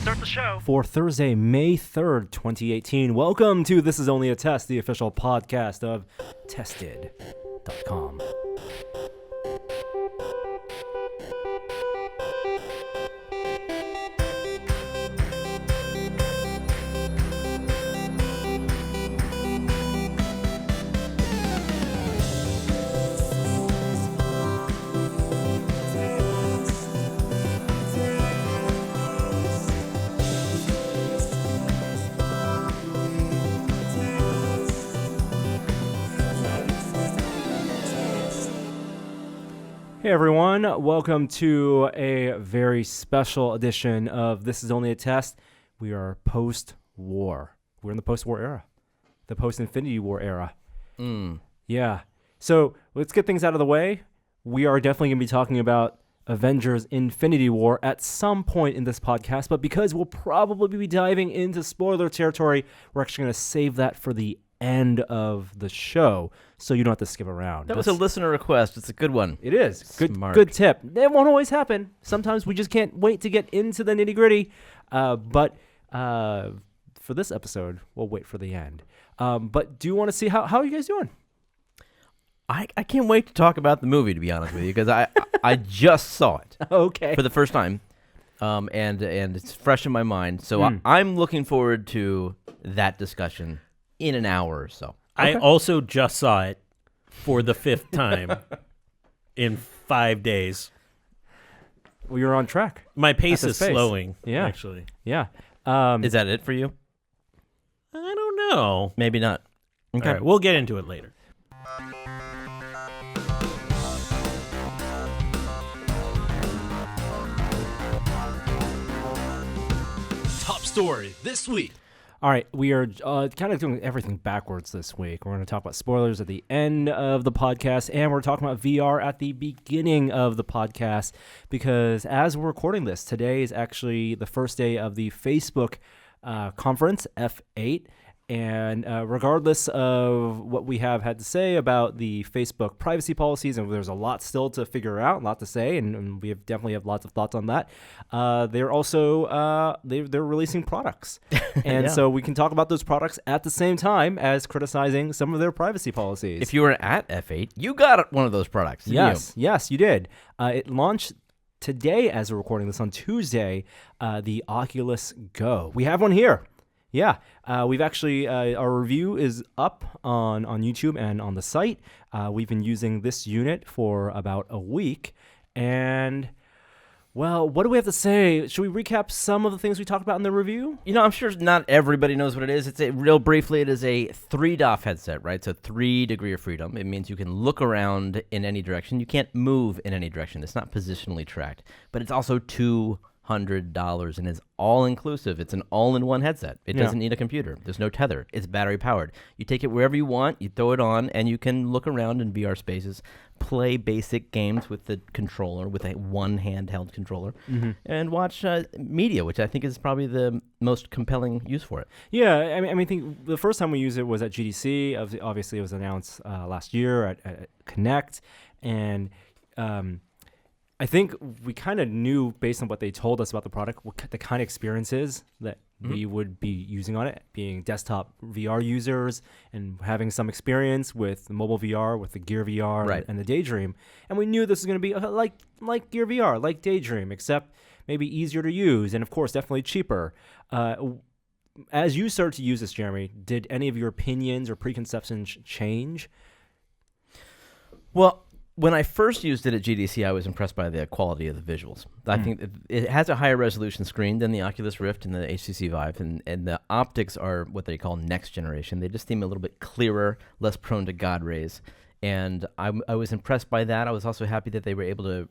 start the show. For Thursday, May 3rd, 2018. Welcome to This Is Only a Test, the official podcast of Tested.com. Hey everyone, welcome to a very special edition of This Is Only a Test. We are post-war. We're in the post-war era. The post-Infinity War era. Yeah. So let's get things out of the way. We are definitely going to be talking about Avengers Infinity War at some point in this podcast, but because we'll probably be diving into spoiler territory, we're actually going to save that for the end of the show, so you don't have to skip around. That was a listener request. It's a good one. It is. Good tip. It won't always happen. Sometimes we just can't wait to get into the nitty-gritty. But for this episode, we'll wait for the end. But do you want to see how are you guys doing? I can't wait to talk about the movie, to be honest with you, because I just saw it Okay. for the first time, and it's fresh in my mind. So I'm looking forward to that discussion in an hour or so. I also just saw it for the 5th time in 5 days. Well, you're on track. My pace is pace. slowing, Yeah. actually. Yeah. Is that it for you? I don't know. Maybe not. Okay. All right, we'll get into it later. Top story this week. All right, we are kind of doing everything backwards this week. We're going to talk about spoilers at the end of the podcast, and we're talking about VR at the beginning of the podcast, because as we're recording this, today is actually the first day of the Facebook conference, F8, and regardless of what we have had to say about the Facebook privacy policies, and there's a lot still to figure out, a lot to say, and we definitely have lots of thoughts on that. They're also they're releasing products, and Yeah. so we can talk about those products at the same time as criticizing some of their privacy policies. If you were at F8, you got one of those products, didn't Yes, you did. It launched today as we're recording this on Tuesday, the Oculus Go. We have one here. Yeah, we've actually, our review is up on YouTube and on the site. We've been using this unit for about a week. And, well, what do we have to say? Should we recap some of the things we talked about in the review? You know, I'm sure not everybody knows what it is. It's real briefly, it is a 3DoF headset, right? So 3 degree of freedom. It means you can look around in any direction. You can't move in any direction. It's not positionally tracked. But it's also $200 and is all-inclusive. It's an all-in-one headset. It doesn't need a computer. There's no tether. It's battery-powered. You take it wherever you want, you throw it on, and you can look around in VR spaces, play basic games with the controller, with one handheld controller, and watch media, which I think is probably the most compelling use for it. Yeah, I mean, I think the first time we used it was at GDC. Obviously, it was announced last year at Connect, and I think we kind of knew, based on what they told us about the product, what the kind of experiences that we would be using on it, being desktop VR users and having some experience with mobile VR, with the Gear VR and the Daydream. And we knew this was going to be like Gear VR, like Daydream, except maybe easier to use and, of course, definitely cheaper. As you started to use this, Jeremy, did any of your opinions or preconceptions change? Well, when I first used it at GDC, I was impressed by the quality of the visuals. I think it has a higher resolution screen than the Oculus Rift and the HTC Vive, and the optics are what they call next generation. They just seem a little bit clearer, less prone to God rays, and I was impressed by that. I was also happy that they were able to,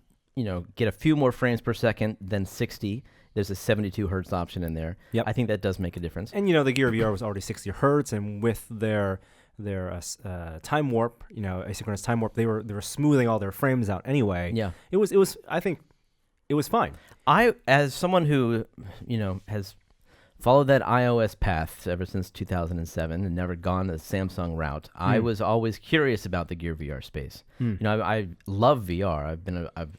get a few more frames per second than 60. There's a 72 hertz option in there. Yep. I think that does make a difference. And the Gear VR was already 60 hertz, and with their time warp, asynchronous time warp, they were smoothing all their frames out anyway. Yeah, it was. I think it was fine. I, as someone who has followed that iOS path ever since 2007 and never gone the Samsung route, I was always curious about the Gear VR space. I love VR.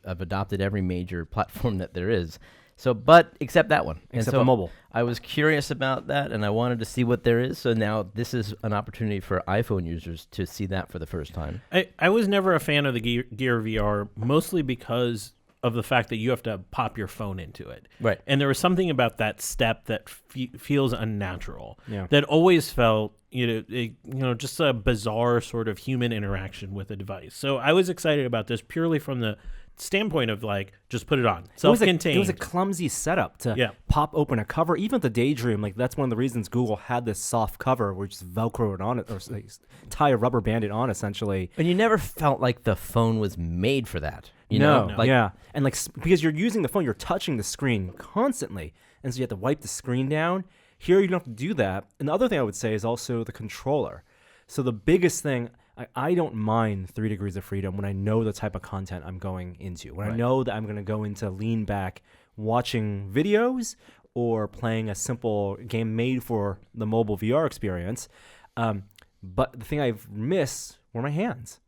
I've adopted every major platform that there is. So, but except that one. And Except so for mobile. I was curious about that, and I wanted to see what there is. So now this is an opportunity for iPhone users to see that for the first time. I was never a fan of the Gear VR, mostly because of the fact that you have to pop your phone into it. Right. And there was something about that step that feels unnatural. Yeah. That always felt, just a bizarre sort of human interaction with a device. So I was excited about this purely from the standpoint of like, just put it on. Self-contained. It was a clumsy setup to pop open a cover. Even the Daydream, like that's one of the reasons Google had this soft cover where you just Velcro it on it, or like, tie a rubber bandit on essentially. And you never felt like the phone was made for that. No. Like, yeah. And like, because you're using the phone, you're touching the screen constantly. And so you have to wipe the screen down. Here, you don't have to do that. And the other thing I would say is also the controller. So the biggest thing, I don't mind 3 degrees of freedom when I know the type of content I'm going into. When I know that I'm going to go into lean back watching videos or playing a simple game made for the mobile VR experience. But the thing I've missed were my hands.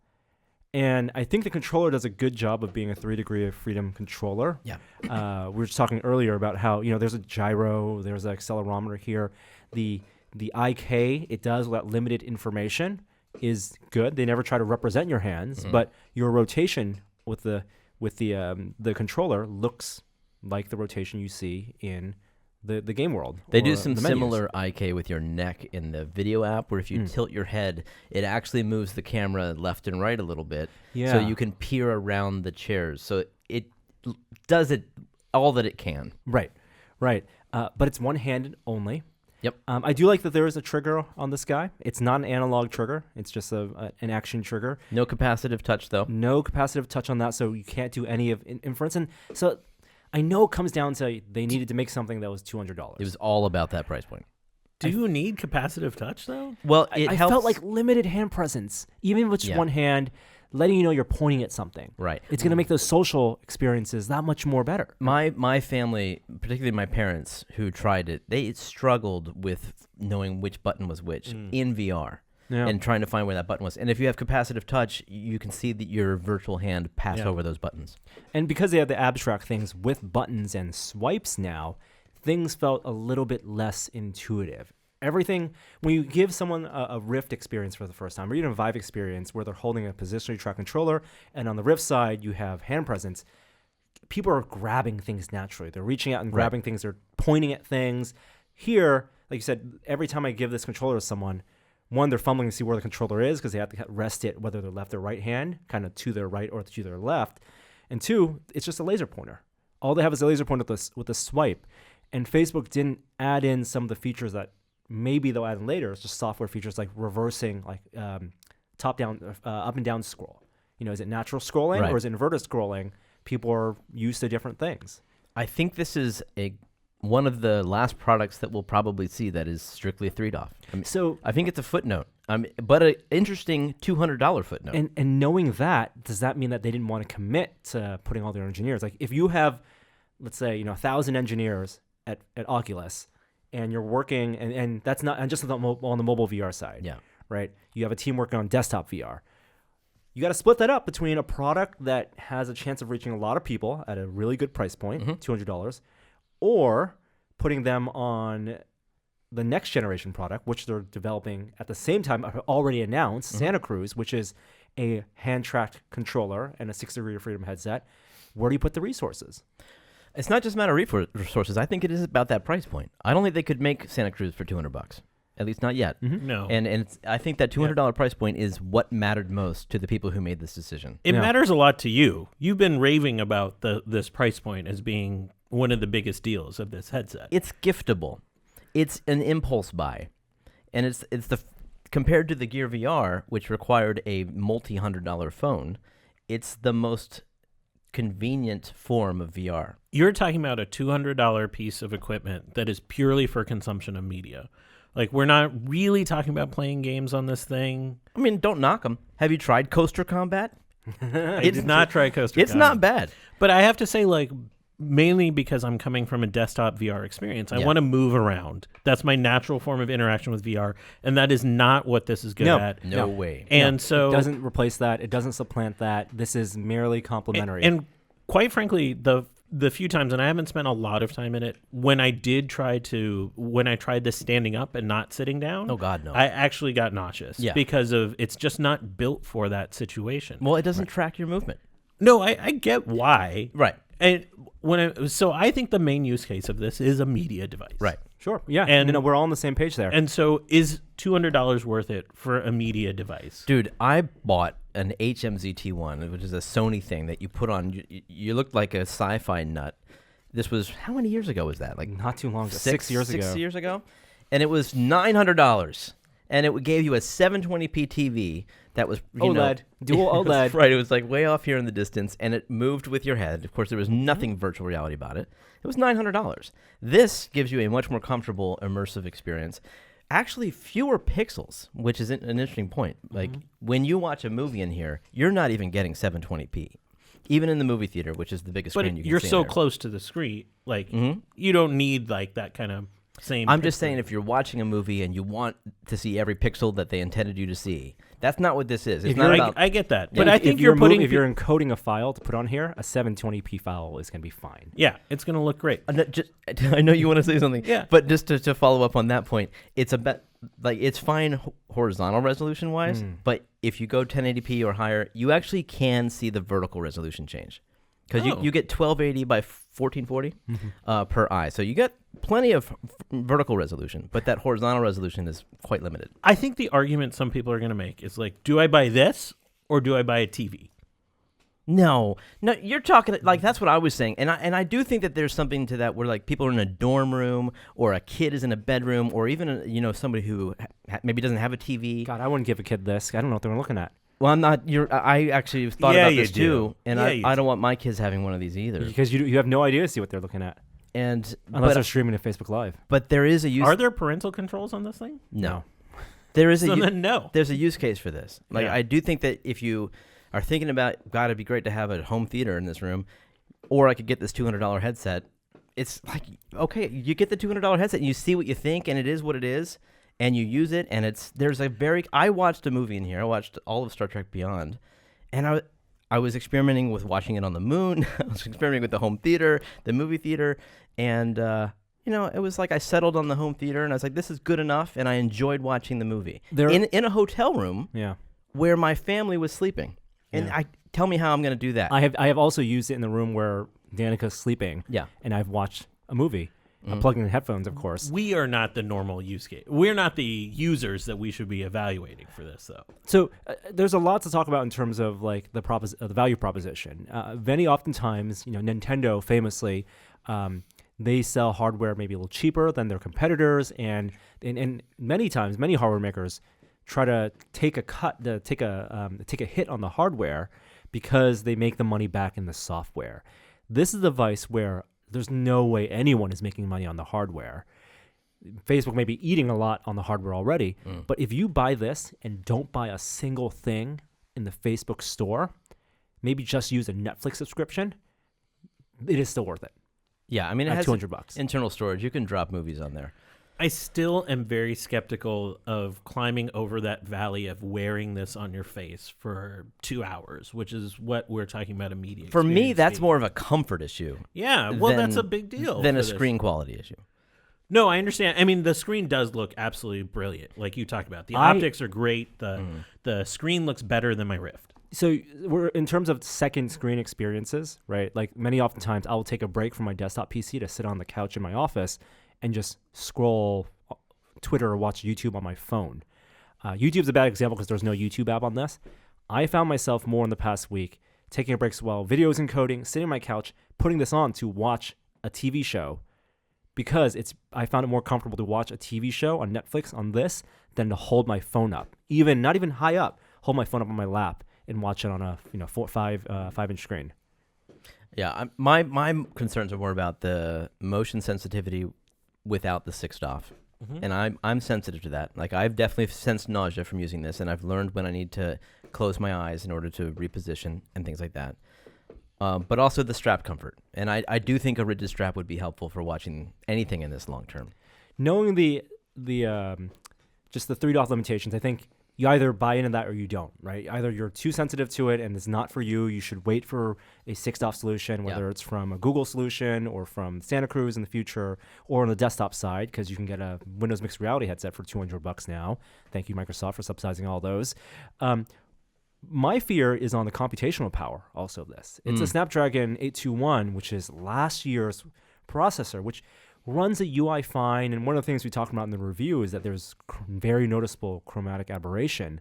And I think the controller does a good job of being a 3 degree of freedom controller. Yeah. We were just talking earlier about how, there's a gyro, there's an accelerometer here. The IK, it does without limited information, is good. They never try to represent your hands, but your rotation with the controller looks like the rotation you see in the game world. They do some similar IK with your neck in the video app, where if you tilt your head, it actually moves the camera left and right a little bit, so you can peer around the chairs. So it does it all that it can. Right. But it's one-handed only. Yep. I do like that there is a trigger on this guy. It's not an analog trigger. It's just an action trigger. No capacitive touch, though. No capacitive touch on that, so you can't do any of inference. And so I know it comes down to they needed to make something that was $200. It was all about that price point. Do you need capacitive touch, though? Well, I felt like limited hand presence, even with just one hand, letting you know you're pointing at something. Right. It's going to make those social experiences that much more better. My family, particularly my parents who tried it, they struggled with knowing which button was which in VR and trying to find where that button was. And if you have capacitive touch, you can see that your virtual hand pass over those buttons. And because they have the abstract things with buttons and swipes now, things felt a little bit less intuitive. Everything, when you give someone a Rift experience for the first time, or even a Vive experience where they're holding a positionally tracked controller, and on the Rift side, you have hand presence, people are grabbing things naturally. They're reaching out and grabbing things. They're pointing at things. Here, like you said, every time I give this controller to someone, one, they're fumbling to see where the controller is because they have to rest it, whether they're left or right hand, kind of to their right or to their left. And two, it's just a laser pointer. All they have is a laser pointer with a swipe. And Facebook didn't add in some of the features that maybe they'll add in later. It's just software features like reversing, like top down, up and down scroll. Is it natural scrolling or is it inverted scrolling? People are used to different things. I think this is one of the last products that we'll probably see that is strictly a 3DOF. So I think it's a footnote, but an interesting $200 footnote. And knowing that, does that mean that they didn't want to commit to putting all their engineers? Like if you have, let's say, 1,000 engineers at Oculus, and you're working, and that's not, and just on the mobile VR side, right? You have a team working on desktop VR. You got to split that up between a product that has a chance of reaching a lot of people at a really good price point, $200, or putting them on the next generation product, which they're developing at the same time, already announced, Santa Cruz, which is a hand-tracked controller and a 6 degree of freedom headset. Where do you put the resources? It's not just a matter of resources. I think it is about that price point. I don't think they could make Santa Cruz for $200. At least not yet. No. And I think that $200 price point is what mattered most to the people who made this decision. It matters a lot to you. You've been raving about this price point as being one of the biggest deals of this headset. It's giftable. It's an impulse buy. And it's compared to the Gear VR, which required a multi-$100 phone, it's the most convenient form of VR. You're talking about a $200 piece of equipment that is purely for consumption of media. Like, we're not really talking about playing games on this thing. I mean, don't knock them. Have you tried Coaster Combat? I did not try Coaster It's Combat. not bad. But I have to say, like, mainly because I'm coming from a desktop VR experience. I want to move around. That's my natural form of interaction with VR, and that is not what this is good at. No way. And so it doesn't replace that. It doesn't supplant that. This is merely complementary. And quite frankly, the the few times, and I haven't spent a lot of time in it, when I tried this standing up and not sitting down, Oh God, no. I actually got nauseous Yeah. because it's just not built for that situation. Well, it doesn't track your movement. No, I get why. Right. And so I think the main use case of this is a media device. Right. Sure. Yeah. And- And we're all on the same page there. And so is $200 worth it for a media device? Dude, I bought an HMZT1, which is a Sony thing that you put on. You looked like a sci-fi nut. This was, how many years ago was that? Like Not too long ago. 6 years ago. 6 years ago? And it was $900. And it gave you a 720p TV that was, OLED. Dual OLED. Right, it was like way off here in the distance, and it moved with your head. Of course, there was nothing virtual reality about it. It was $900. This gives you a much more comfortable, immersive experience. Actually, fewer pixels, which is an interesting point. Like, when you watch a movie in here, you're not even getting 720p. Even in the movie theater, which is the biggest But screen you can you're see in so there. close to the screen, like you don't need like that kind of same. I'm just pixel. saying, if you're watching a movie and you want to see every pixel that they intended you to see, that's not what this is. It's If not you're- about. I get that, Yeah. but I think you're putting. if you're encoding a file to put on here, a 720p file is going to be fine. Yeah, it's gonna look great. No, I know you want to say something. Yeah. But just to follow up on that point, it's it's fine horizontal resolution wise, but if you go 1080p or higher, you actually can see the vertical resolution change. Because you get 1280 by 1440 per eye. So you get plenty of vertical resolution, but that horizontal resolution is quite limited. I think the argument some people are gonna make is like, do I buy this or do I buy a TV? No, you're talking like that's what I was saying, and I do think that there's something to that where like people are in a dorm room, or a kid is in a bedroom, or even somebody who maybe doesn't have a TV. God, I wouldn't give a kid this. I don't know what they're looking at. Well, I'm not. I actually thought Yeah, about you this do. too, and Yeah, you I don't do. want my kids having one of these either. Because you have no idea to see what they're looking at. And Unless they're streaming to Facebook Live. but there is a use. Are there parental controls on this thing? No, there is So a then no. there's a use case for this. Like Yeah. I do think that if you are thinking about, God, it'd be great to have a home theater in this room, or I could get this $200 headset. It's like, okay, you get the $200 headset and you see what you think, and it is what it is, and you use it, and I watched a movie in here. I watched all of Star Trek Beyond, and I was experimenting with watching it on the moon. I was experimenting with the home theater, the movie theater, and it was like I settled on the home theater, and I was like, this is good enough, and I enjoyed watching the movie in a hotel room Yeah. where my family was sleeping. And tell me how I'm going to do that. I have also used it in the room where Danica's sleeping. Yeah. And I've watched a movie. I'm plugging in headphones, of course. We are not the normal use case. We're not the users that we should be evaluating for this, though. So there's a lot to talk about in terms of like the value proposition. Very oftentimes, Nintendo famously, they sell hardware maybe a little cheaper than their competitors, and many times, many hardware makers try to take a hit on the hardware because they make the money back in the software. This is a device where there's no way anyone is making money on the hardware. Facebook may be eating a lot on the hardware already, but if you buy this and don't buy a single thing in the Facebook store, maybe just use a Netflix subscription, it is still worth it. Yeah, I mean, it At has $200. internal storage. You can drop movies on there. I still am very skeptical of climbing over that valley of wearing this on your face for 2 hours, which is what we're talking about immediately. For me, that's more of a comfort issue. Yeah, well, that's a than- big deal. than for a this. screen quality issue. No, I understand. I mean, the screen does look absolutely brilliant, like you talked about. The I- optics are great. The screen looks better than my Rift. So we're in terms of second screen experiences, right? Like many oftentimes I will take a break from my desktop PC to sit on the couch in my office and just scroll Twitter or watch YouTube on my phone. YouTube's a bad example because there's no YouTube app on this. I found myself more in the past week taking a break while videos encoding, sitting on my couch, putting this on to watch a TV show because I found it more comfortable to watch a TV show on Netflix on this than to hold my phone up, not even high up, hold my phone up on my lap and watch it on a 5-inch screen. Yeah, my concerns are more about the motion sensitivity without the 6DoF. And I'm sensitive to that. Like, I've definitely sensed nausea from using this, and I've learned when I need to close my eyes in order to reposition and things like that. But also the strap comfort. And I do think a rigid strap would be helpful for watching anything in this long term. Knowing the just the 3 dot limitations, I think you either buy into that or you don't, right? Either you're too sensitive to it and it's not for you. You should wait for a 6DoF solution, whether it's from a Google solution or from Santa Cruz in the future, or on the desktop side, because you can get a Windows mixed reality headset for $200 now. Thank you, Microsoft, for subsidizing all those. My fear is on the computational power also of this. It's a Snapdragon 821, which is last year's processor, which runs the UI fine, and one of the things we talked about in the review is that there's very noticeable chromatic aberration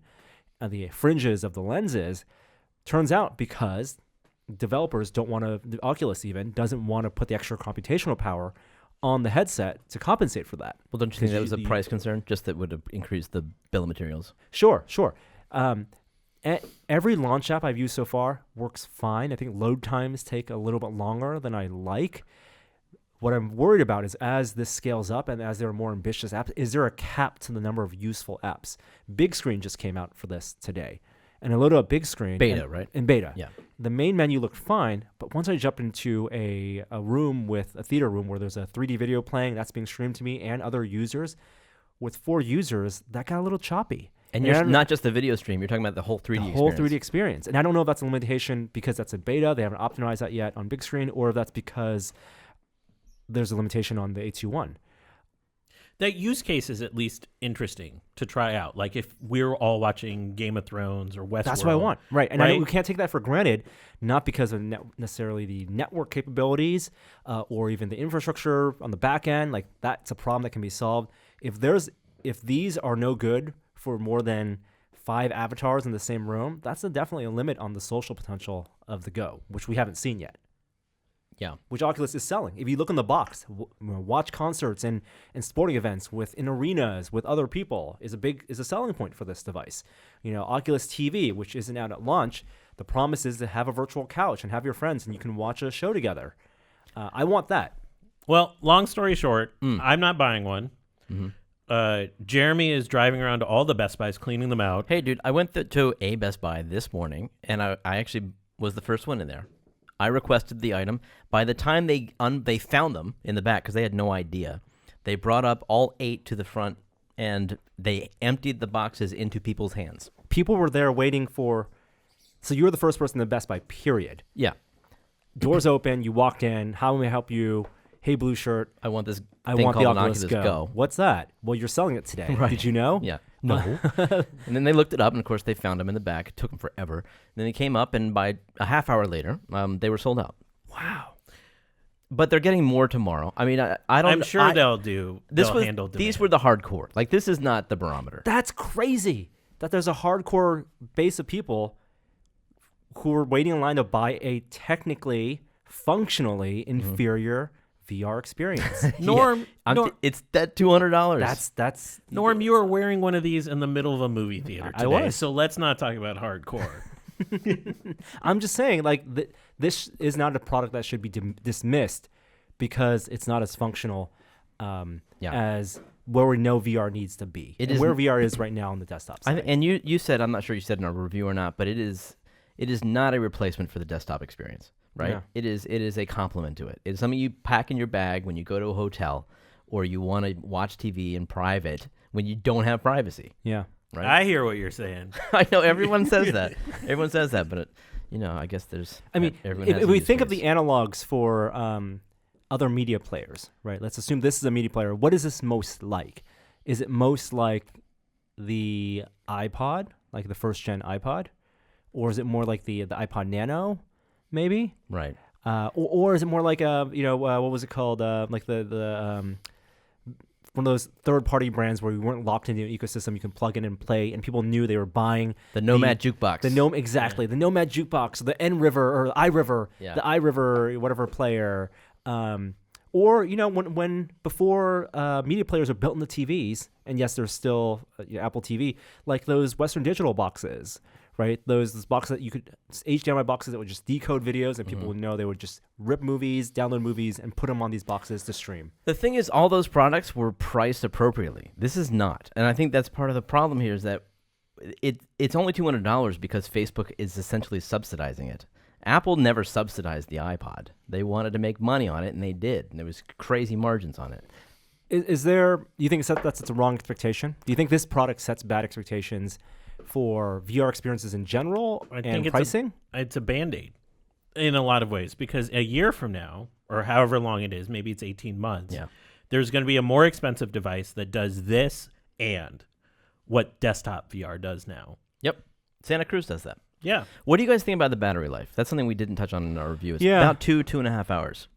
at the fringes of the lenses. Turns out because developers don't want to, the Oculus even doesn't want to put the extra computational power on the headset to compensate for that. Well, don't you think that was a price concern, just that would have increased the bill of materials? Sure. Every launch app I've used so far works fine. I think load times take a little bit longer than I like. What I'm worried about is as this scales up and as there are more ambitious apps, is there a cap to the number of useful apps? Big Screen just came out for this today. And I loaded up Big Screen. Beta, right? In beta. Yeah. The main menu looked fine, but once I jumped into a room with a theater room where there's a 3D video playing, that's being streamed to me and other users, with 4 users, that got a little choppy. And you're not just the video stream, you're talking about the whole 3D experience. The whole 3D experience. And I don't know if that's a limitation because that's a beta, they haven't optimized that yet on Big Screen, or if that's because there's a limitation on the 821. That use case is at least interesting to try out. Like if we're all watching Game of Thrones or Westworld. That's what I want. Right. And right? we can't take that for granted, not because of necessarily the network capabilities or even the infrastructure on the back end. Like that's a problem that can be solved. If these are no good for more than 5 avatars in the same room, that's definitely a limit on the social potential of the Go, which we haven't seen yet. Yeah, which Oculus is selling. If you look in the box, watch concerts and sporting events in arenas with other people is a selling point for this device. Oculus TV, which isn't out at launch, the promise is to have a virtual couch and have your friends and you can watch a show together. I want that. Well, long story short, I'm not buying one. Mm-hmm. Jeremy is driving around to all the Best Buys, cleaning them out. Hey, dude, I went to a Best Buy this morning, and I actually was the first one in there. I requested the item. By the time they found them in the back, because they had no idea, they brought up all 8 to the front, and they emptied the boxes into people's hands. People were there waiting for... So you were the first person in Best Buy, period. Yeah. Doors open, you walked in, how may I help you? Hey, blue shirt. I want this I thing want called the Oculus Go. What's that? Well, you're selling it today. Right. Did you know? Yeah. No. And then they looked it up, and of course they found them in the back. It took them forever. And then they came up, and by a half hour later, they were sold out. Wow. But they're getting more tomorrow. I mean, I don't. I'm sure they'll handle demand. These were the hardcore. Like, this is not the barometer. That's crazy that there's a hardcore base of people who are waiting in line to buy a technically, functionally inferior VR experience. Norm, it's that $200. That's Norm, you are wearing one of these in the middle of a movie theater today. I was. So let's not talk about hardcore. I'm just saying, like, this is not a product that should be dismissed because it's not as functional as where we know VR needs to be. Where VR is right now on the desktop side. And you said, I'm not sure you said in our review or not, but it is not a replacement for the desktop experience. Right? Yeah. It is a complement to it. It's something you pack in your bag when you go to a hotel or you want to watch TV in private when you don't have privacy. Yeah. Right? I hear what you're saying. I know everyone says that. Everyone says that, but I guess there's... I mean, if we think of the analogs for other media players, right? Let's assume this is a media player. What is this most like? Is it most like the iPod, like the first gen iPod? Or is it more like the iPod Nano? Maybe, right? Or is it more like what was it called? Like the one of those third-party brands where we weren't locked into an ecosystem. You can plug in and play, and people knew they were buying the Nomad jukebox. The Nomad jukebox, the iRiver or iRiver, the iRiver whatever player. Or when before media players are built into TVs, and yes, there's still Apple TV, like those Western Digital boxes. Right, those boxes that you could HDMI boxes that would just decode videos, and people would know they would just rip movies, download movies, and put them on these boxes to stream. The thing is, all those products were priced appropriately. This is not, and I think that's part of the problem here is that it's only $200 because Facebook is essentially subsidizing it. Apple never subsidized the iPod. They wanted to make money on it, and they did. And there was crazy margins on it. Is there? You think that's a wrong expectation? Do you think this product sets bad expectations for VR experiences in general and pricing? It's a Band-Aid in a lot of ways, because a year from now, or however long it is, maybe it's 18 months, there's going to be a more expensive device that does this and what desktop VR does now. Yep. Santa Cruz does that. Yeah. What do you guys think about the battery life? That's something we didn't touch on in our review. It's about 2.5 hours.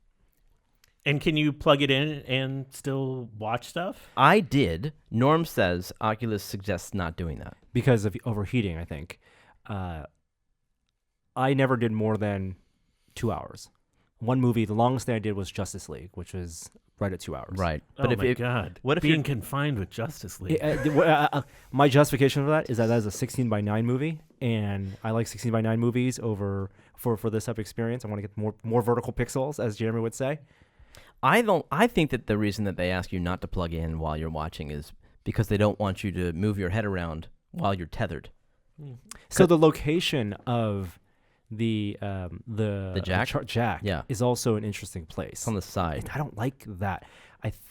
And can you plug it in and still watch stuff? I did. Norm says Oculus suggests not doing that. Because of overheating, I think. I never did more than 2 hours. One movie, the longest thing I did was Justice League, which was right at 2 hours. Right. But my God. What if being confined with Justice League? My justification for that is that is a 16:9 movie, and I like 16:9 movies over for this type of experience. I want to get more vertical pixels, as Jeremy would say. I think that the reason that they ask you not to plug in while you're watching is because they don't want you to move your head around while you're tethered. So the location of the jack, jack is also an interesting place. It's on the side. I don't like that.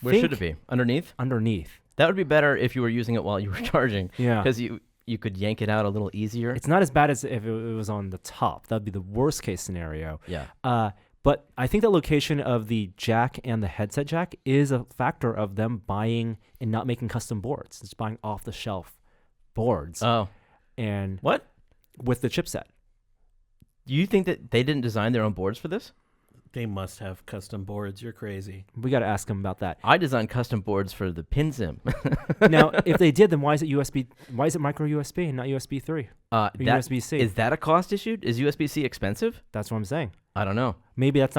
Where should it be? Underneath? Underneath. That would be better if you were using it while you were charging. Yeah. Because you could yank it out a little easier. It's not as bad as if it was on the top. That would be the worst case scenario. Yeah. But I think the location of the jack and the headset jack is a factor of them buying and not making custom boards. It's buying off the shelf boards. Oh. And what? With the chipset. You think that they didn't design their own boards for this? They must have custom boards. You're crazy. We got to ask them about that. I designed custom boards for the PinSim. Now, if they did, then why is it USB? Why is it micro USB and not USB 3? USB-C. Is that a cost issue? Is USB-C expensive? That's what I'm saying. I don't know. Maybe that's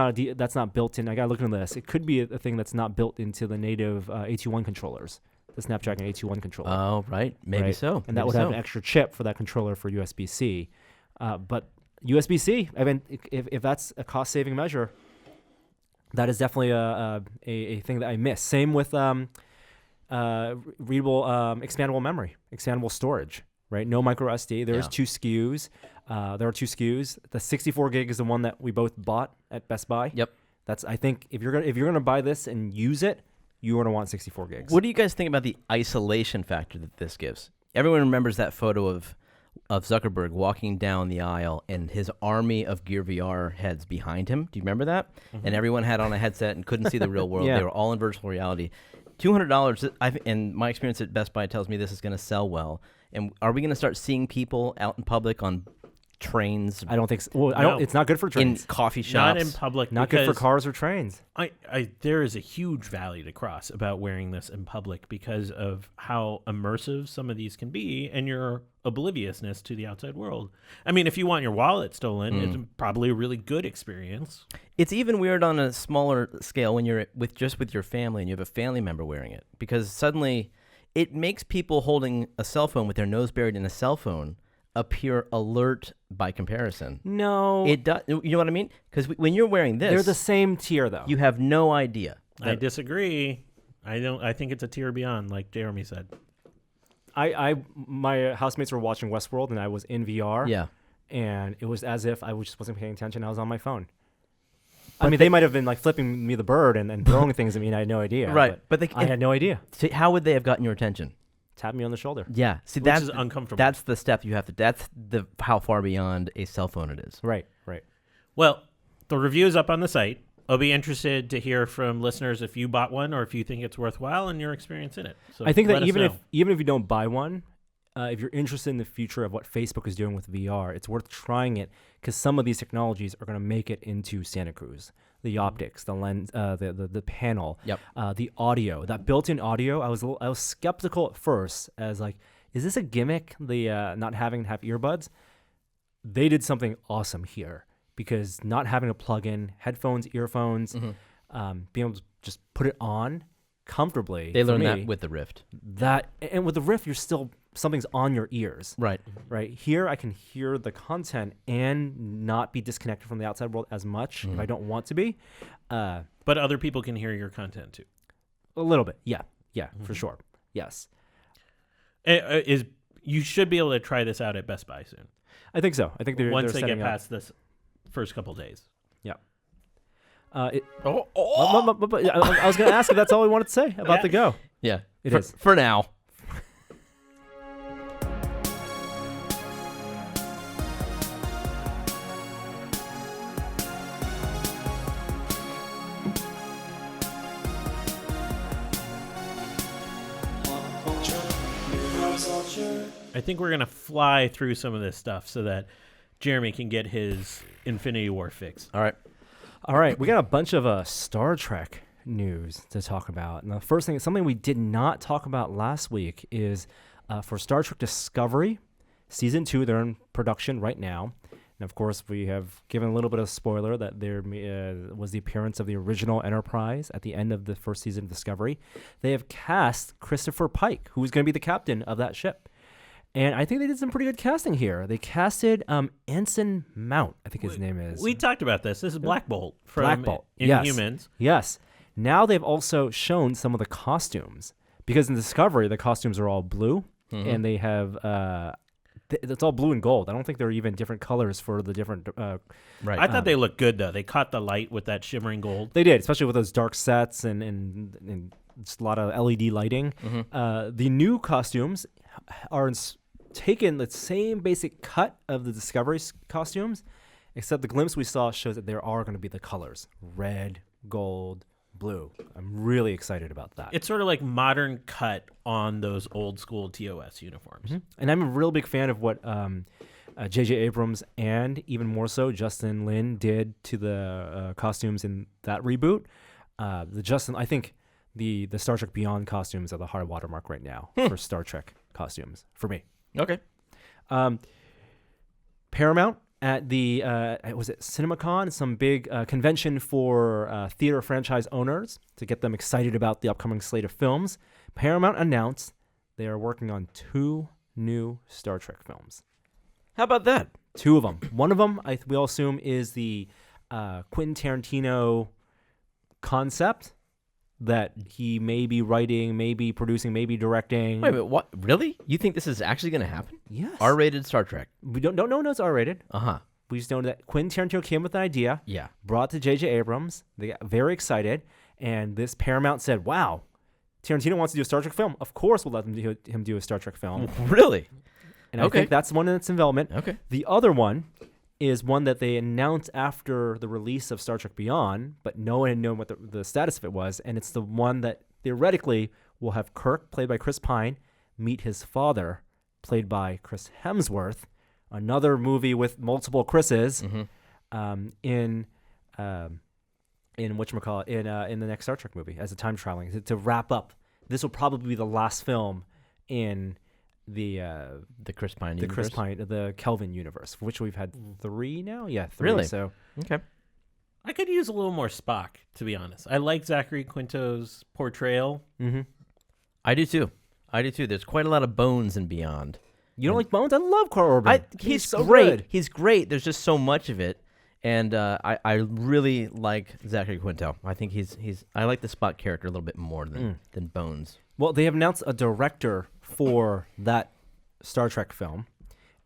not built in. I got to look into this. It could be a thing that's not built into the native A21 controllers, the Snapdragon A21 controller. Oh, right. Maybe so. And that would have an extra chip for that controller for USB-C. But USB-C, I mean, if that's a cost-saving measure, that is definitely a thing that I miss. Same with readable, expandable memory, expandable storage, right? No micro SD. There's 2 SKUs. There are 2 SKUs. The 64 gig is the one that we both bought at Best Buy. Yep. That's, I think, if you're gonna buy this and use it, you're gonna want 64 gigs. What do you guys think about the isolation factor that this gives? Everyone remembers that photo of Zuckerberg walking down the aisle and his army of Gear VR heads behind him. Do you remember that? Mm-hmm. And everyone had on a headset and couldn't see the real world. They were all in virtual reality. $200, and my experience at Best Buy tells me this is going to sell well. And are we going to start seeing people out in public on trains? I don't think so. Well, it's not good for trains. In coffee shops. Not in public. Not good for cars or trains. There is a huge valley to cross about wearing this in public because of how immersive some of these can be and your obliviousness to the outside world. I mean, if you want your wallet stolen, it's probably a really good experience. It's even weird on a smaller scale when you're with your family and you have a family member wearing it, because suddenly it makes people holding a cell phone with their nose buried in a cell phone appear alert by comparison. No. It does. You know what I mean? Because when you're wearing this, they're the same tier, though. You have no idea. I disagree. I think it's a tier beyond, like Jeremy said. My housemates were watching Westworld, and I was in VR. Yeah. And it was as if I just wasn't paying attention. I was on my phone. But I mean, they might have been like flipping me the bird and throwing things at me, and I had no idea. Right. But I had no idea. So how would they have gotten your attention? Tap me on the shoulder. Yeah. See, which is uncomfortable. That's the step you have to. That's how far beyond a cell phone it is. Right. Well, the review is up on the site. I'll be interested to hear from listeners if you bought one or if you think it's worthwhile and your experience in it. So I think that even if you don't buy one, if you're interested in the future of what Facebook is doing with VR, it's worth trying it, because some of these technologies are going to make it into Santa Cruz. The optics, the lens, the panel, the audio, that built-in audio. I was skeptical at first, as like, is this a gimmick? The not having to have earbuds. They did something awesome here, because not having to plug in headphones, earphones, being able to just put it on comfortably. They learned that with the Rift. And with the Rift, you're still, something's on your ears. Right. Here, I can hear the content and not be disconnected from the outside world as much if I don't want to be. But other people can hear your content too. A little bit. Yeah, for sure. Yes. You should be able to try this out at Best Buy soon. I think so. I think once they're they get setting past this first couple days. Yeah. I was going to ask if that's all we wanted to say about the Go. Yeah, it is for now. I think we're gonna fly through some of this stuff so that Jeremy can get his Infinity War fix. All right. All right, we got a bunch of Star Trek news to talk about. And the first thing, something we did not talk about last week, is for Star Trek Discovery, Season 2, they're in production right now. And of course, we have given a little bit of spoiler that there was the appearance of the original Enterprise at the end of the first season of Discovery. They have cast Christopher Pike, who's going to be the captain of that ship. And I think they did some pretty good casting here. They casted Ensign Mount, I think his name is. We talked about this. This is Black Bolt from Black Bolt. Inhumans. Yes. Now they've also shown some of the costumes. Because in Discovery, the costumes are all blue. And they have... it's all blue and gold. I don't think there are even different colors for the different... Right. I thought they looked good, though. They caught the light with that shimmering gold. They did, especially with those dark sets and just a lot of LED lighting. The new costumes are taken the same basic cut of the Discovery costumes, except the glimpse we saw shows that there are going to be the colors: red, gold, blue. I'm really excited about that. It's sort of like modern cut on those old school TOS uniforms. And I'm a real big fan of what J.J. Abrams and even more so Justin Lin did to the costumes in that reboot. I think the Star Trek Beyond costumes are the high watermark right now for Star Trek costumes for me. Okay. Paramount at the was it CinemaCon, some big convention for theater franchise owners to get them excited about the upcoming slate of films. Paramount announced they are working on 2 new Star Trek films. How about that? 2 of them. One of them, we all assume, is the Quentin Tarantino concept that he may be writing, maybe producing, maybe directing. Wait a minute, what? Really? You think this is actually going to happen? Yes. R-rated Star Trek. We don't know it's R-rated. Uh-huh. We just know that Quentin Tarantino came with an idea, Yeah. brought it to J.J. Abrams. They got very excited, and this Paramount said, wow, Tarantino wants to do a Star Trek film. Of course we'll let him do a Star Trek film. Really? And I think that's one that's in development. Okay. The other one is one that they announced after the release of Star Trek Beyond, but no one had known what the status of it was, and it's the one that theoretically will have Kirk, played by Chris Pine, meet his father, played by Chris Hemsworth, another movie with multiple Chris's, in whatchamacallit, in the next Star Trek movie as a time traveling to wrap up. This will probably be the last film in the Chris Pine the universe? the Kelvin universe, for which we've had 3 now. Yeah, 3. Really? So Okay. I could use a little more Spock, to be honest. I like Zachary Quinto's portrayal. I do too. There's quite a lot of bones in Beyond. you don't like Bones? I love Carl Urban. He's so great. good. He's great. There's just so much of it. And I really like Zachary Quinto. I think I like the Spock character a little bit more than Bones. Well, they have announced a director for that Star Trek film,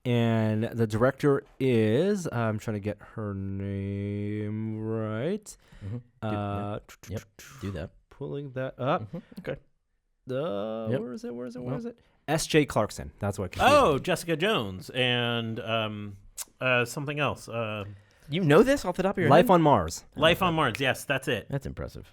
and the director is I'm trying to get her name right. Yep. Do that. Pulling that up. Okay. Where is it? S.J. Clarkson. That's what. Oh, Jessica Jones and something else. You know this off the top of your Life head? on Mars. Life on Mars. Yes, that's it. That's impressive.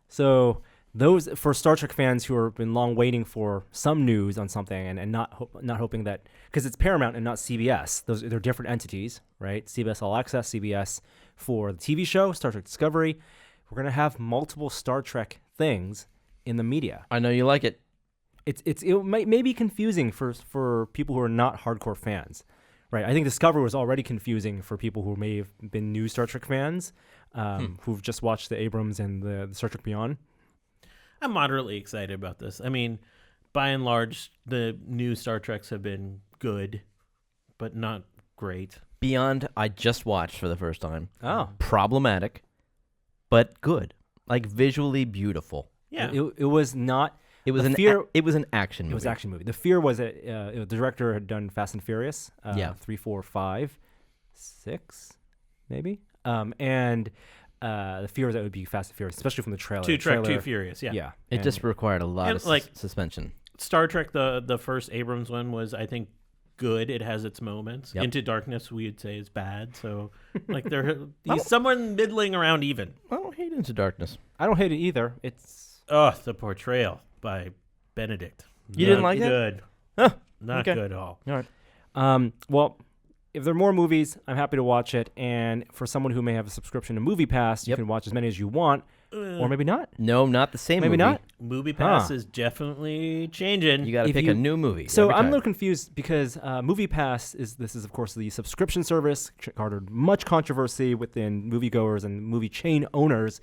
So those for Star Trek fans who have been long waiting for some news on something and not hoping that, because it's Paramount and not CBS. They're different entities, right? CBS All Access, CBS for the TV show Star Trek Discovery. We're gonna have multiple Star Trek things in the media. I know you like it. It may be confusing for people who are not hardcore fans. Right, I think Discovery was already confusing for people who may have been new Star Trek fans, who've just watched the Abrams and the Star Trek Beyond. I'm moderately excited about this. I mean, by and large, the new Star Treks have been good, but not great. Beyond, I just watched for the first time. Oh. Problematic, but good. Like visually beautiful. Yeah. It was not. It was it was an action movie. It was an action movie. The fear was that the director had done Fast and Furious, 3, 4, 5, 6, maybe. And the fear was that it would be Fast and Furious, especially from the trailer. Too Furious, yeah. Yeah. It just required a lot of suspension. Star Trek, the first Abrams one was, I think, good. It has its moments. Yep. Into Darkness, we'd say, is bad. So, like, he's somewhere middling around even. I don't hate Into Darkness. I don't hate it either. It's the portrayal by Benedict. You didn't like it? Good. Not Okay. good at all. All right. Well, if there are more movies, I'm happy to watch it. And for someone who may have a subscription to MoviePass, you Yep. can watch as many as you want, or maybe not. No, not the same Maybe movie. not. MoviePass Huh. is definitely changing. You got to If pick you- a new movie. So every I'm a time. little confused because MoviePass is of course the subscription service garnered much controversy within moviegoers and movie chain owners.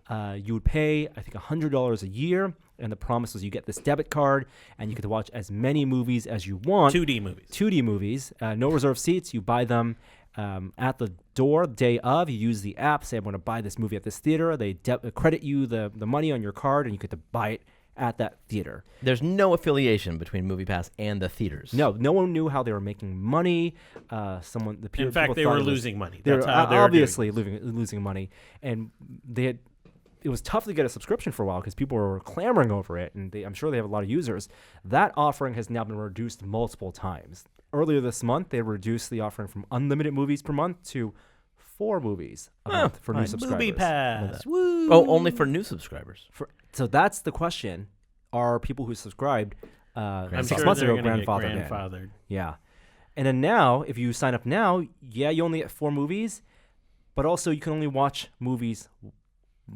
You would pay I think $100 a year, and the promise was you get this debit card and you get to watch as many movies as you want. 2D movies. 2D movies, no reserved seats. You buy them at the door day of. You use the app, say I want to buy this movie at this theater. They credit you the money on your card, and you get to buy it at that theater. There's no affiliation between MoviePass and the theaters. No one knew how they were making money. In fact, people they thought were it was- losing money. They That's were how they were obviously doing it. losing money, and it was tough to get a subscription for a while because people were clamoring over it, and I'm sure they have a lot of users. That offering has now been reduced multiple times. Earlier this month, they reduced the offering from unlimited movies per month to 4 movies a month for new subscribers. MoviePass. Woo! Oh, only for new subscribers. So that's the question: are people who subscribed I'm 6 sure months they're ago gonna get grandfathered in? grandfathered. Yeah. And then now, if you sign up now, you only get 4 movies, but also you can only watch movies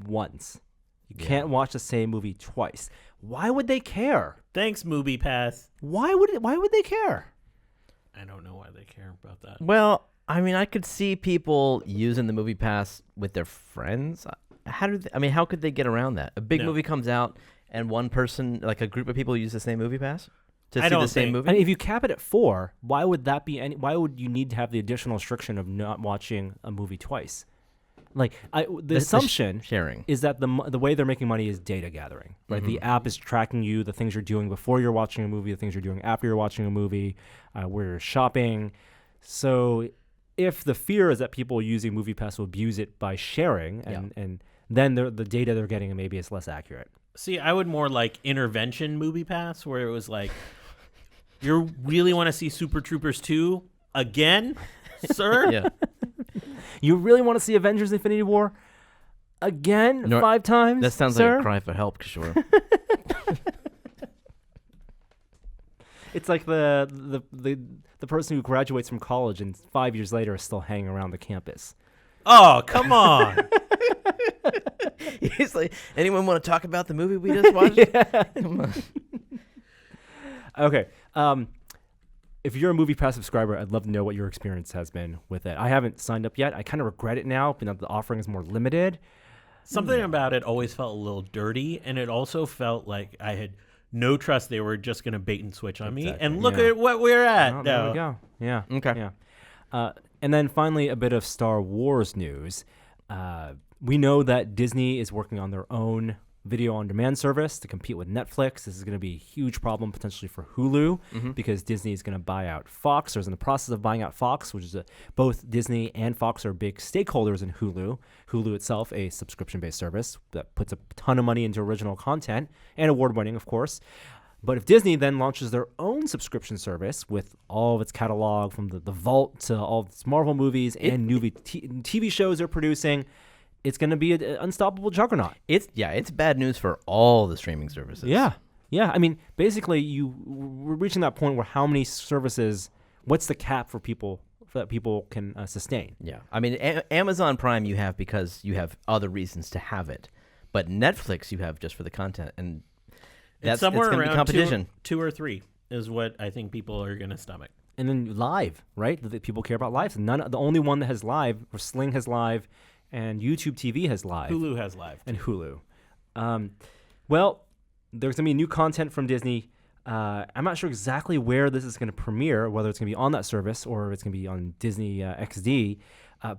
once. You can't watch the same movie twice. Why would they care? Thanks, MoviePass. Why would they care? I don't know why they care about that. Well, I mean, I could see people using the MoviePass with their friends. How could they get around that? A big No. movie comes out, and one person, like a group of people, use the same MoviePass to I see the don't same think- movie. I mean, if you cap it at 4, why would that be why would you need to have the additional restriction of not watching a movie twice? Like the assumption sharing. is that the way they're making money is data gathering, right? The app is tracking you, the things you're doing before you're watching a movie, the things you're doing after you're watching a movie, where you're shopping. So if the fear is that people using MoviePass will abuse it by sharing, and then the data they're getting maybe is less accurate. See, I would more like intervention MoviePass, where it was like, you really want to see Super Troopers 2 again, sir? Yeah. You really want to see Avengers: Infinity War again 5 times? That sounds sir? like a cry for help, Kishore. It's like the person who graduates from college and 5 years later is still hanging around the campus. Oh, come on. He's like, anyone want to talk about the movie we just watched? Come on. Okay. If you're a MoviePass subscriber, I'd love to know what your experience has been with it. I haven't signed up yet. I kind of regret it now, but the offering is more limited. Something about it always felt a little dirty, and it also felt like I had no trust they were just going to bait and switch on me. Exactly, And look yeah. at what we're at Oh, now. there we go. Yeah. Okay. Yeah. And then finally, a bit of Star Wars news. We know that Disney is working on their own video-on-demand service to compete with Netflix. This is going to be a huge problem potentially for Hulu because Disney is going to buy out Fox, or is in the process of buying out Fox, which is both Disney and Fox are big stakeholders in Hulu. Hulu itself, a subscription-based service that puts a ton of money into original content and award-winning, of course. But if Disney then launches their own subscription service with all of its catalog from the Vault to all of its Marvel movies and new TV shows they're producing, it's going to be an unstoppable juggernaut. It's bad news for all the streaming services. Yeah. I mean, basically, we're reaching that point where how many services? What's the cap for people that people can sustain? Yeah. I mean, Amazon Prime you have because you have other reasons to have it, but Netflix you have just for the content, and It's somewhere it's going to be around competition. two or three is what I think people are going to stomach. And then live, right? The people care about live. The only one that has live, or Sling has live, and YouTube TV has live. Hulu has live. And Hulu. Well, there's going to be new content from Disney. I'm not sure exactly where this is going to premiere, whether it's going to be on that service or if it's going to be on Disney XD.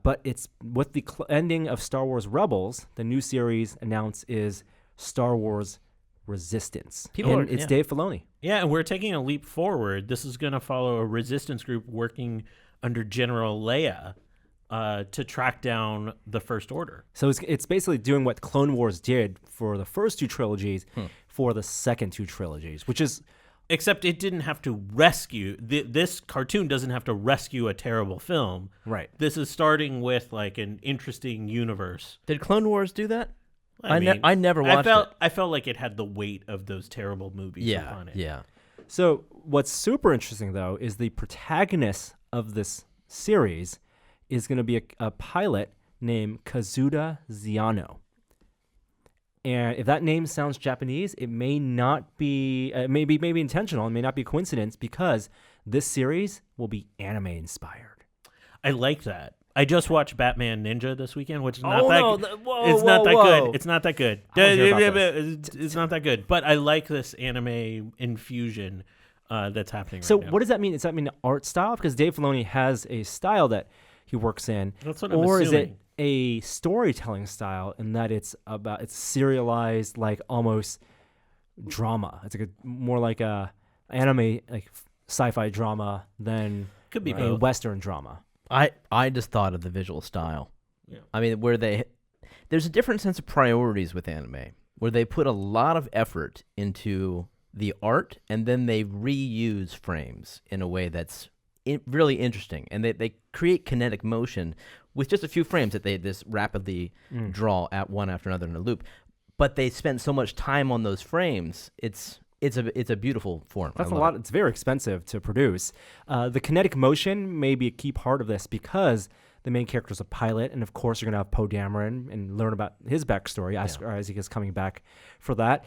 But it's with the ending of Star Wars Rebels, the new series announced is Star Wars Resistance. It's Dave Filoni. Yeah, and we're taking a leap forward. This is going to follow a resistance group working under General Leia to track down the First Order. So it's basically doing what Clone Wars did for the first 2 trilogies for the second 2 trilogies, which is... Except it didn't have to rescue... This cartoon doesn't have to rescue a terrible film. Right. This is starting with like an interesting universe. Did Clone Wars do that? I I never watched it. I felt like it had the weight of those terrible movies upon it. Yeah. So what's super interesting, though, is the protagonist of this series is going to be a pilot named Kazuda Ziano. And if that name sounds Japanese, it may not be, maybe intentional. It may not be a coincidence because this series will be anime inspired. I like that. I just watched Batman Ninja this weekend, which is not good. It's not that good. I wanna hear about It's not that good. But I like this anime infusion that's happening So right now. what does that mean? Does that mean art style? Because Dave Filoni has a style that he works in. That's what I'm or is it assuming. a storytelling style in that it's serialized, like almost drama? It's like more like a anime, like sci-fi drama than Could be a both. Western drama. I just thought of the visual style. Yeah. I mean, there's a different sense of priorities with anime, where they put a lot of effort into the art, and then they reuse frames in a way that's really interesting, and they create kinetic motion with just a few frames that they just rapidly draw at one after another in a loop. But they spend so much time on those frames. It's a beautiful form. That's I a love lot. It's very expensive to produce. The kinetic motion may be a key part of this because the main character is a pilot, and of course you're going to have Poe Dameron and learn about his backstory. Oscar Isaac is coming back for that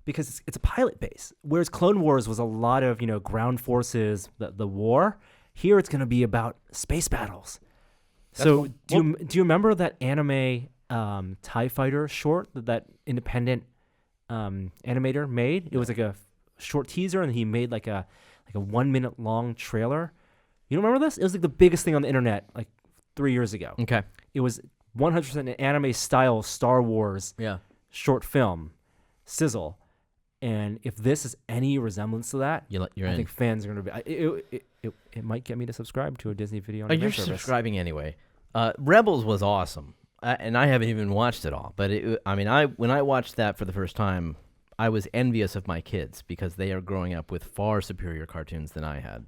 because it's a pilot base. Whereas Clone Wars was a lot of ground forces, the war. Here it's going to be about space battles. So do you remember that anime TIE Fighter short that independent animator made? It was like a short teaser, and he made like a 1 minute long trailer. You don't remember this? It was like the biggest thing on the internet like 3 years ago. Okay. It was 100% an anime style Star Wars short film sizzle. And if this is any resemblance to that, You're I in. think fans are going to be. It might get me to subscribe to a Disney video on Oh, demand you're service. subscribing anyway. Rebels was awesome, and I haven't even watched it all. But when I watched that for the first time, I was envious of my kids because they are growing up with far superior cartoons than I had.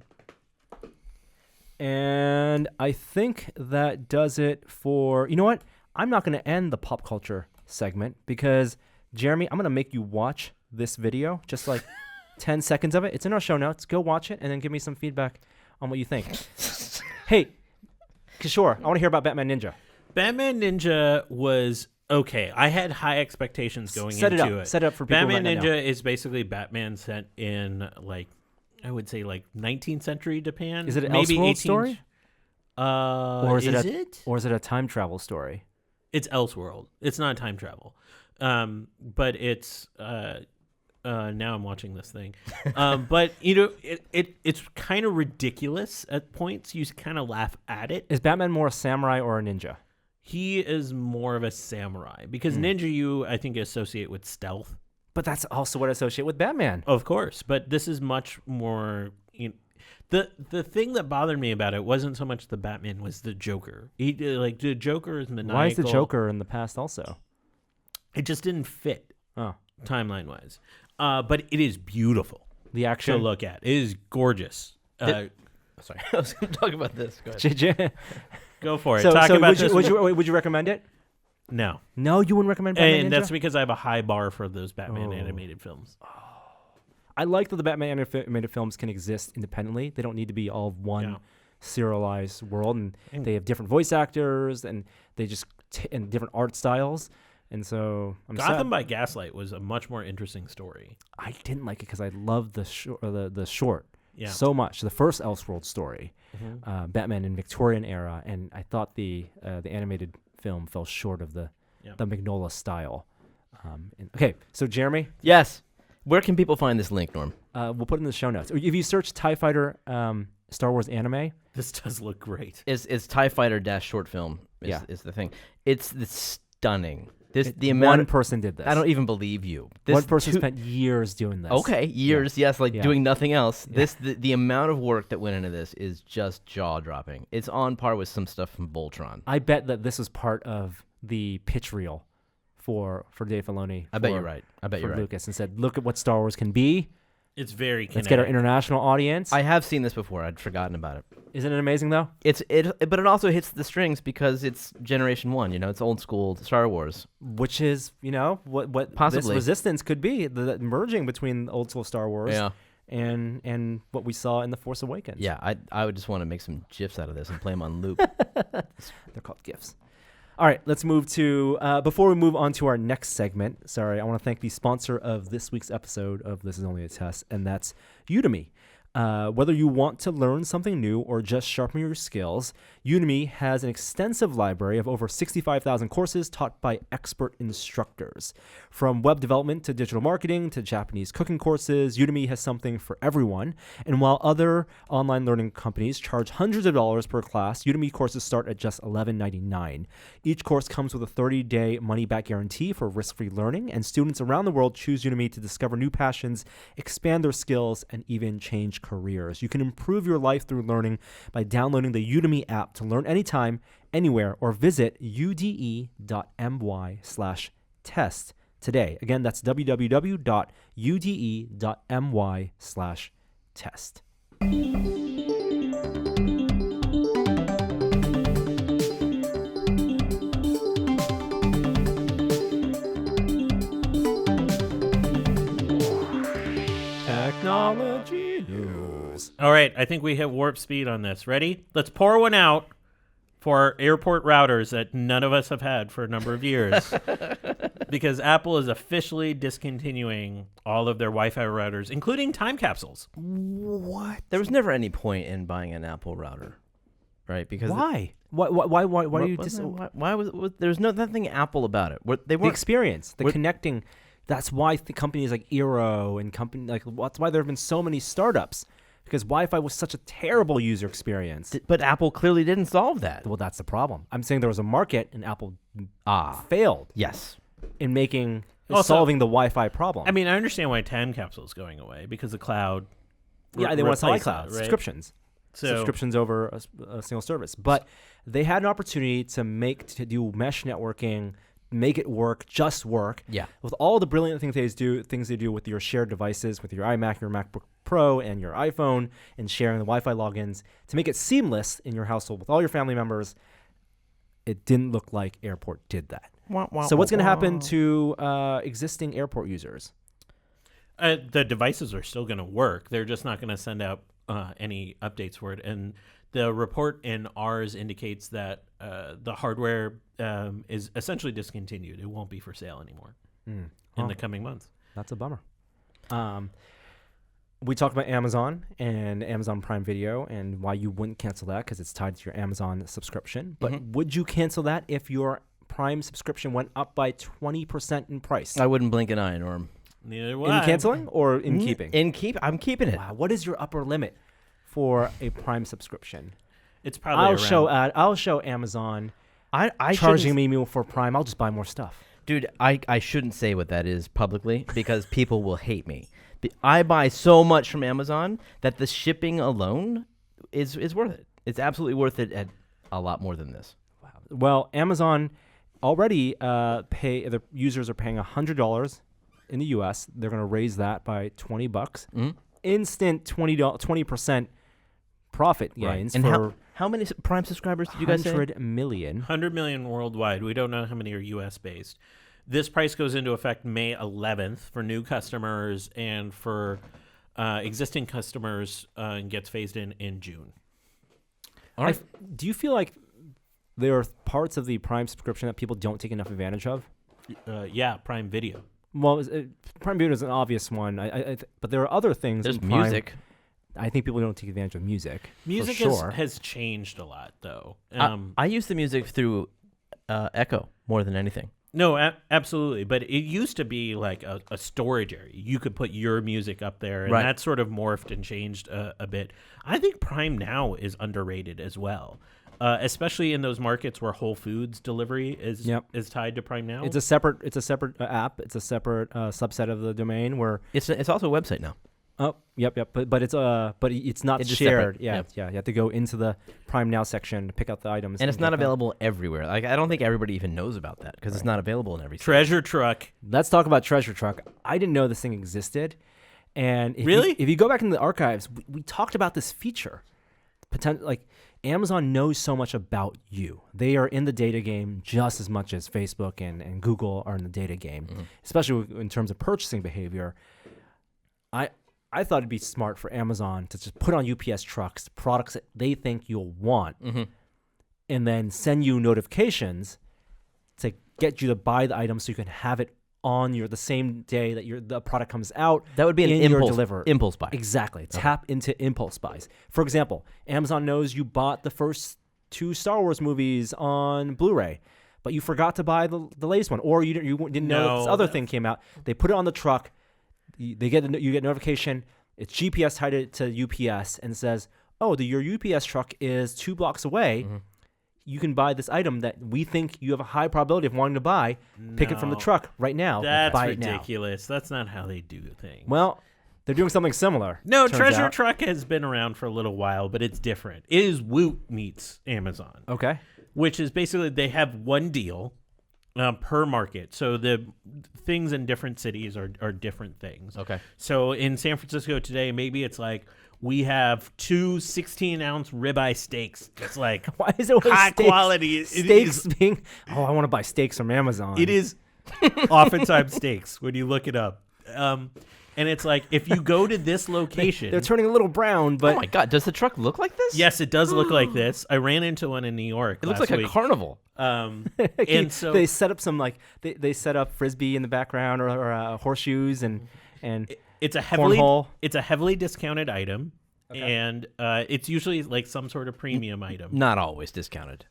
And I think that does it for. You know what? I'm not going to end the pop culture segment because Jeremy, I'm going to make you watch this video, just like 10 seconds of it. It's in our show notes. Go watch it and then give me some feedback on what you think. Hey, Kishore, I want to hear about Batman Ninja. Batman Ninja was okay. I had high expectations going Set into it. Set it up for people Batman who might not Ninja know. is basically Batman set in I would say 19th century Japan. Is it an maybe Elseworld 18th story? Or is it? Or is it a time travel story? It's Elseworld. It's not time travel. But it's now I'm watching this thing. But it's kind of ridiculous at points. You kind of laugh at it. Is Batman more a samurai or a ninja? He is more of a samurai because ninja you I think associate with stealth. But that's also what I associate with Batman. Of course, but this is much more. The thing that bothered me about it wasn't so much the Batman, was the Joker. The Joker is maniacal. Why is the Joker in the past also? It just didn't fit Oh, timeline wise. But it is beautiful the to action. look at. It is gorgeous. Sorry, I was going to talk about this. Go ahead. JJ. Go for it. So, Talk about this. would you recommend it? No, No, you wouldn't recommend Batman and Ninja? that's because I have a high bar for those Batman Oh. animated films. I like that the Batman animated films can exist independently. They don't need to be all of one serialized world, and they have different voice actors, and they just and different art styles. And so I'm Gotham sad. by Gaslight was a much more interesting story. I didn't like it because I loved the short Yeah. so much. The first Elseworld story, Mhm. Batman in Victorian era, and I thought the animated film fell short of the Mignola style. Okay, so Jeremy, Yes. Where can people find this link, Norm? we'll put it in the show notes. If you search TIE Fighter Star Wars anime, This does look great. It's TIE Fighter dash short film is the thing. It's stunning. The one amount of, person did this. I don't even believe you. One person spent years doing this. Okay, years, yes, Yeah. doing nothing else. Yeah. The amount of work that went into this is just jaw-dropping. It's on par with some stuff from Voltron. I bet that this was part of the pitch reel for Dave Filoni. I bet you're right. I bet for you're right. Lucas, and said, "Look at what Star Wars can be. It's very kinetic. Let's get our international audience." I have seen this before. I'd forgotten about it. Isn't it amazing though? But it also hits the strings because it's Generation 1. It's old school Star Wars. Which is, what this Possibly. resistance could be, the merging between old school Star Wars and what we saw in The Force Awakens. Yeah, I would just want to make some GIFs out of this and play them on loop. They're called GIFs. All right, let's move to, before we move on to our next segment, I want to thank the sponsor of this week's episode of This Is Only a Test, and that's Udemy. Whether you want to learn something new or just sharpen your skills, Udemy has an extensive library of over 65,000 courses taught by expert instructors. From web development to digital marketing to Japanese cooking courses, Udemy has something for everyone. And while other online learning companies charge hundreds of dollars per class, Udemy courses start at just $11.99. Each course comes with a 30-day money-back guarantee for risk-free learning, and students around the world choose Udemy to discover new passions, expand their skills, and even change careers. You can improve your life through learning by downloading the Udemy app to learn anytime, anywhere, or visit ude.my/test today. Again, that's www.ude.my/test. Technology news. All right, I think we hit warp speed on this. Ready? Let's pour one out for our airport routers that none of us have had for a number of years. Because Apple is officially discontinuing all of their Wi-Fi routers, including time capsules. What? There was never any point in buying an Apple router, right? Because Why? Why do you why was there's nothing Apple about it? They the weren't. experience, the connecting? That's why companies like Eero and that's why there have been so many startups, because Wi-Fi was such a terrible user experience. But Apple clearly didn't solve that. Well, that's the problem. I'm saying there was a market, and Apple failed Yes. in Also, solving the Wi-Fi problem. I mean, I understand why time capsule is going away, because the cloud. Yeah, they want to sell replace iCloud it, right? subscriptions. So- Subscriptions over a single service. But they had an opportunity to do mesh networking, make it work, just work. Yeah. With all the brilliant things they do with your shared devices, with your iMac, your MacBook Pro, and your iPhone, and sharing the Wi-Fi logins to make it seamless in your household with all your family members. It didn't look like Airport did that. So what's going to happen to existing Airport users? The devices are still going to work. They're just not going to send out any updates for it. And the report in ours indicates that the hardware is essentially discontinued. It won't be for sale anymore in the coming months. That's a bummer. We talked about Amazon and Amazon Prime Video and why you wouldn't cancel that because it's tied to your Amazon subscription. But would you cancel that if your Prime subscription went up by 20% in price? I wouldn't blink an eye, Norm. Neither would In I. canceling or in keeping? I'm keeping it. Wow, what is your upper limit for a Prime subscription? It's probably I'll show Amazon I charging shouldn't- me for Prime. I'll just buy more stuff. Dude, I shouldn't say what that is publicly because people will hate me. I buy so much from Amazon that the shipping alone is worth it. It's absolutely worth it at a lot more than this. Wow. Well, Amazon already the users are paying $100 in the U.S. They're going to raise that by $20. Instant 20% profit gains And for how many Prime subscribers did you guys say? 100 million. 100 million worldwide. We don't know how many are U.S. based. This price goes into effect May 11th for new customers, and for existing customers gets phased in June. All right. Do you feel like there are parts of the Prime subscription that people don't take enough advantage of? Yeah, Prime Video. Well, Prime Video is an obvious one, but there are other things. There's in Prime. music. I think people don't take advantage of music. Music for sure. has changed a lot, though. I use the music through Echo more than anything. No, absolutely. But it used to be like a storage area. You could put your music up there, and that sort of morphed and changed a bit. I think Prime Now is underrated as well, especially in those markets where Whole Foods delivery is tied to Prime Now. It's a separate app. It's a separate subset of the domain where It's also a website now. Oh, yep. But it's not It's just shared. separate. Yeah. You have to go into the Prime Now section to pick out the items. And it's get not them. available everywhere. Like I don't think everybody even knows about that because it's not available in every store. Treasure Truck. Let's talk about Treasure Truck. I didn't know this thing existed. And Really? if you go back into the archives, we talked about this feature. Like Amazon knows so much about you. They are in the data game just as much as Facebook and Google are in the data game, especially in terms of purchasing behavior. I thought it'd be smart for Amazon to just put on UPS trucks products that they think you'll want, and then send you notifications to get you to buy the item so you can have it on the same day that the product comes out. That would be an impulse buy. Exactly. Tap into impulse buys. For example, Amazon knows you bought the first 2 Star Wars movies on Blu-ray, but you forgot to buy the latest one, or you didn't know this other thing came out. They put it on the truck. You get notification. It's GPS tied to UPS and says, "Oh, your UPS truck is 2 blocks away. You can buy this item that we think you have a high probability of wanting to buy. Pick it from the truck right now. That's buy ridiculous. That's not how they do things. Well, they're doing something similar. No, Treasure Truck has been around for a little while, but it's different. It is Woot meets Amazon. Okay. Which is basically they have one deal per market. So the things in different cities are different things. Okay. So in San Francisco today, maybe it's like, we have 2 16-ounce ribeye steaks. It's like why is it high quality steaks being? Oh, I want to buy steaks from Amazon. It is oftentimes steaks when you look it up, and it's like if you go to this location, they're turning a little brown. But oh my God, does the truck look like this? Yes, it does look like this. I ran into one in New York. It looks like a carnival. And so they set up some they set up frisbee in the background or horseshoes and. It's a heavily discounted item, and it's usually like some sort of premium item. Not always discounted.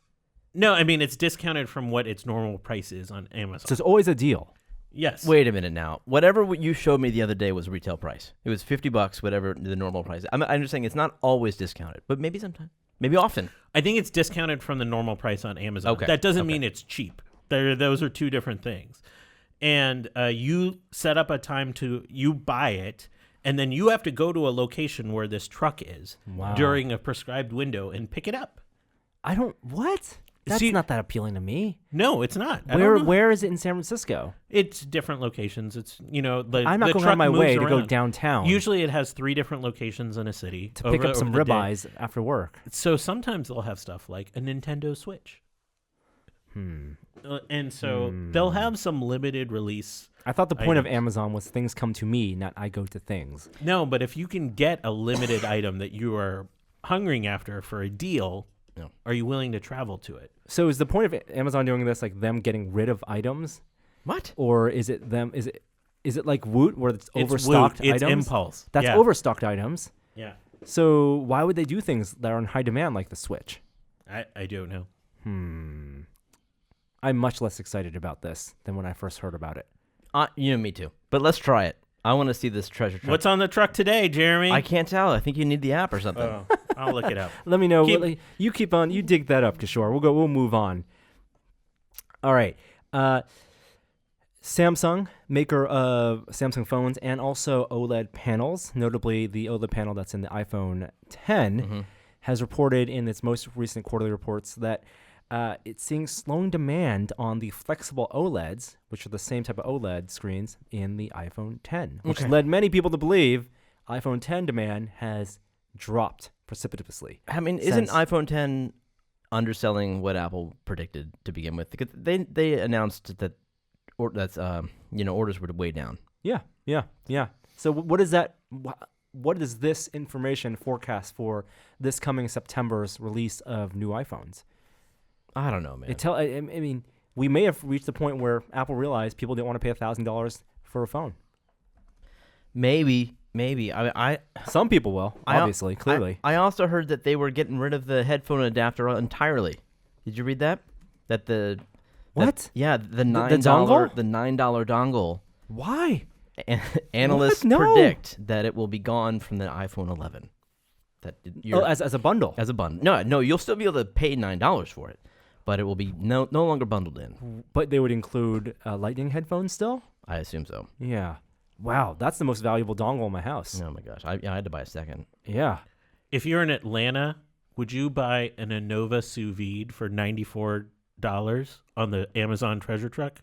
No, I mean it's discounted from what its normal price is on Amazon. So it's always a deal. Yes. Wait a minute now. Whatever you showed me the other day was retail price. It was $50, whatever the normal price. I'm just saying it's not always discounted, but maybe sometimes, maybe often. I think it's discounted from the normal price on Amazon. Okay. That doesn't mean it's cheap. Those are 2 different things. And you set up a time you buy it, and then you have to go to a location where this truck is during a prescribed window and pick it up. What? That's not that appealing to me. No, it's not. Where is it in San Francisco? It's different locations. It's, I'm not going out of my way to go downtown. Usually it has 3 different locations in a city. To pick up some ribeyes after work. So sometimes they'll have stuff like a Nintendo Switch. And so they'll have some limited release. I thought the point of Amazon was things come to me, not I go to things. No, but if you can get a limited item that you are hungering after for a deal, are you willing to travel to it? So is the point of Amazon doing this like them getting rid of items? What? Or is it them? Is it like Woot where it's overstocked Woot. items? It's impulse. That's overstocked items. Yeah. So why would they do things that are in high demand like the Switch? I don't know. I'm much less excited about this than when I first heard about it. Me too. But let's try it. I want to see this treasure truck. What's on the truck today, Jeremy? I can't tell. I think you need the app or something. Oh, I'll look it up. Let me know. You keep on. You dig that up, Kishore. We'll move on. All right. Samsung, maker of Samsung phones and also OLED panels, notably the OLED panel that's in the iPhone 10, has reported in its most recent quarterly reports that it's seeing slowing demand on the flexible OLEDs, which are the same type of OLED screens in the iPhone 10, which led many people to believe iPhone 10 demand has dropped precipitously. I mean, isn't iPhone 10 underselling what Apple predicted to begin with? Because they announced that orders were way down. Yeah. So what is that? What is this information forecast for this coming September's release of new iPhones? I don't know, man. I mean, we may have reached the point where Apple realized people didn't want to pay $1,000 for a phone. Maybe. Some people will, obviously, clearly. I also heard that they were getting rid of the headphone adapter entirely. Did you read that? The $9 the $9 dongle. Why? Analysts predict that it will be gone from the iPhone 11. As a bundle. As a bundle. No, you'll still be able to pay $9 for it, but it will be no longer bundled in. But they would include Lightning headphones still? I assume so. Yeah. Wow, that's the most valuable dongle in my house. Oh my gosh, I had to buy a second. Yeah. If you're in Atlanta, would you buy an Innova sous vide for $94 on the Amazon Treasure Truck?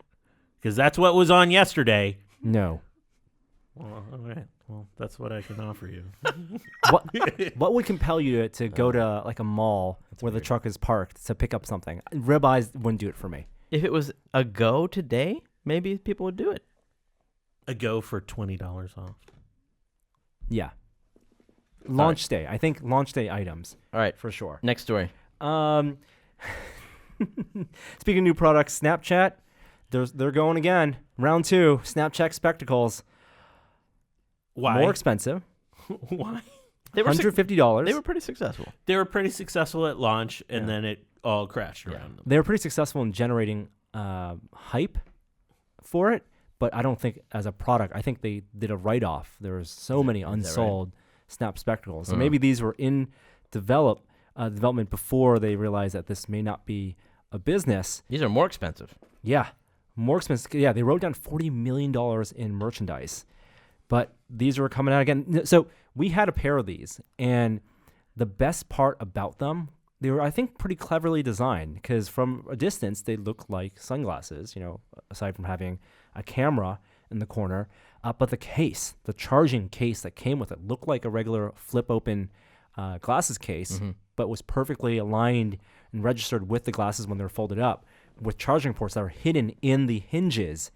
Because that's what was on yesterday. No. Well, all right. Well, that's what I can offer you. What would compel you to go to like a mall where the truck is parked to pick up something? Ribeyes wouldn't do it for me. If it was a go today, maybe people would do it. A go for $20 off. Yeah. Launch day. I think launch day items All right. for sure. Next story. Speaking of new products, Snapchat, they're going again. Round 2, Snapchat spectacles. Why? More expensive. Why? They were $150. They were pretty successful. They were pretty successful at launch, and then it all crashed around them. They were pretty successful in generating hype for it, but I don't think as a product, I think they did a write-off. There was so many unsold Snap spectacles. So maybe these were in development before they realized that this may not be a business. These are more expensive. Yeah, more expensive. Yeah, they wrote down $40 million in merchandise, but these were coming out again. So we had a pair of these, and the best part about them, they were, I think, pretty cleverly designed because from a distance, they look like sunglasses, aside from having a camera in the corner. But the case, the charging case that came with it looked like a regular flip open glasses case, but was perfectly aligned and registered with the glasses when they're folded up with charging ports that were hidden in the hinges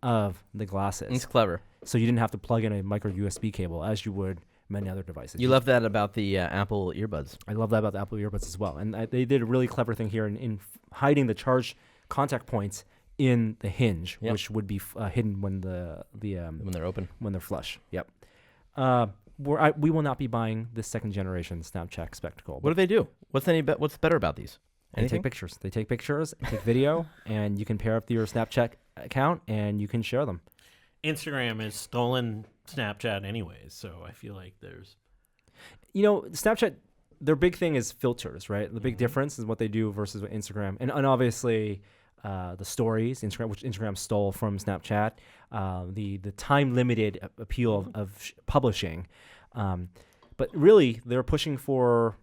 of the glasses. It's clever. So you didn't have to plug in a micro USB cable as you would many other devices. You love that about the Apple earbuds. I love that about the Apple earbuds as well. And they did a really clever thing here in hiding the charge contact points in the hinge, which would be hidden when when they're open, when they're flush. Yep. We will not be buying this second generation Snapchat spectacle. What do they do? What's better about these? They Anything? take pictures. They take pictures, take video, and you can pair up to your Snapchat account and you can share them. Instagram has stolen Snapchat anyways, so I feel like there's... Snapchat, their big thing is filters, right? The big difference is what they do versus what Instagram. And obviously... the stories, which Instagram stole from Snapchat, the time-limited appeal of publishing. But really, they're pushing for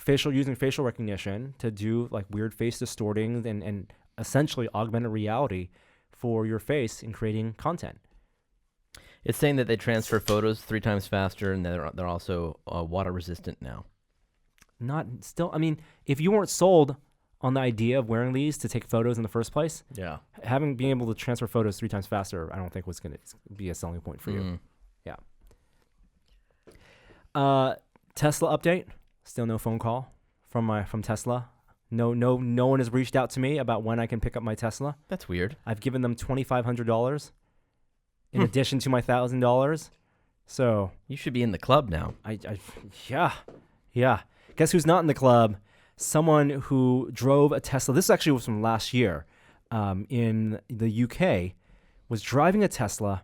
using facial recognition to do like weird face distorting and essentially augmented reality for your face in creating content. It's saying that they transfer photos 3 times faster, and they're also water resistant now. If you weren't sold on the idea of wearing these to take photos in the first place, being able to transfer photos 3 times faster, I don't think was going to be a selling point for you. Yeah. Tesla update. Still no phone call from Tesla. No one has reached out to me about when I can pick up my Tesla. That's weird. I've given them $2,500 in addition to my $1,000. So you should be in the club now. Yeah. Guess who's not in the club? Someone who drove a Tesla. This actually was from last year in the UK, was driving a Tesla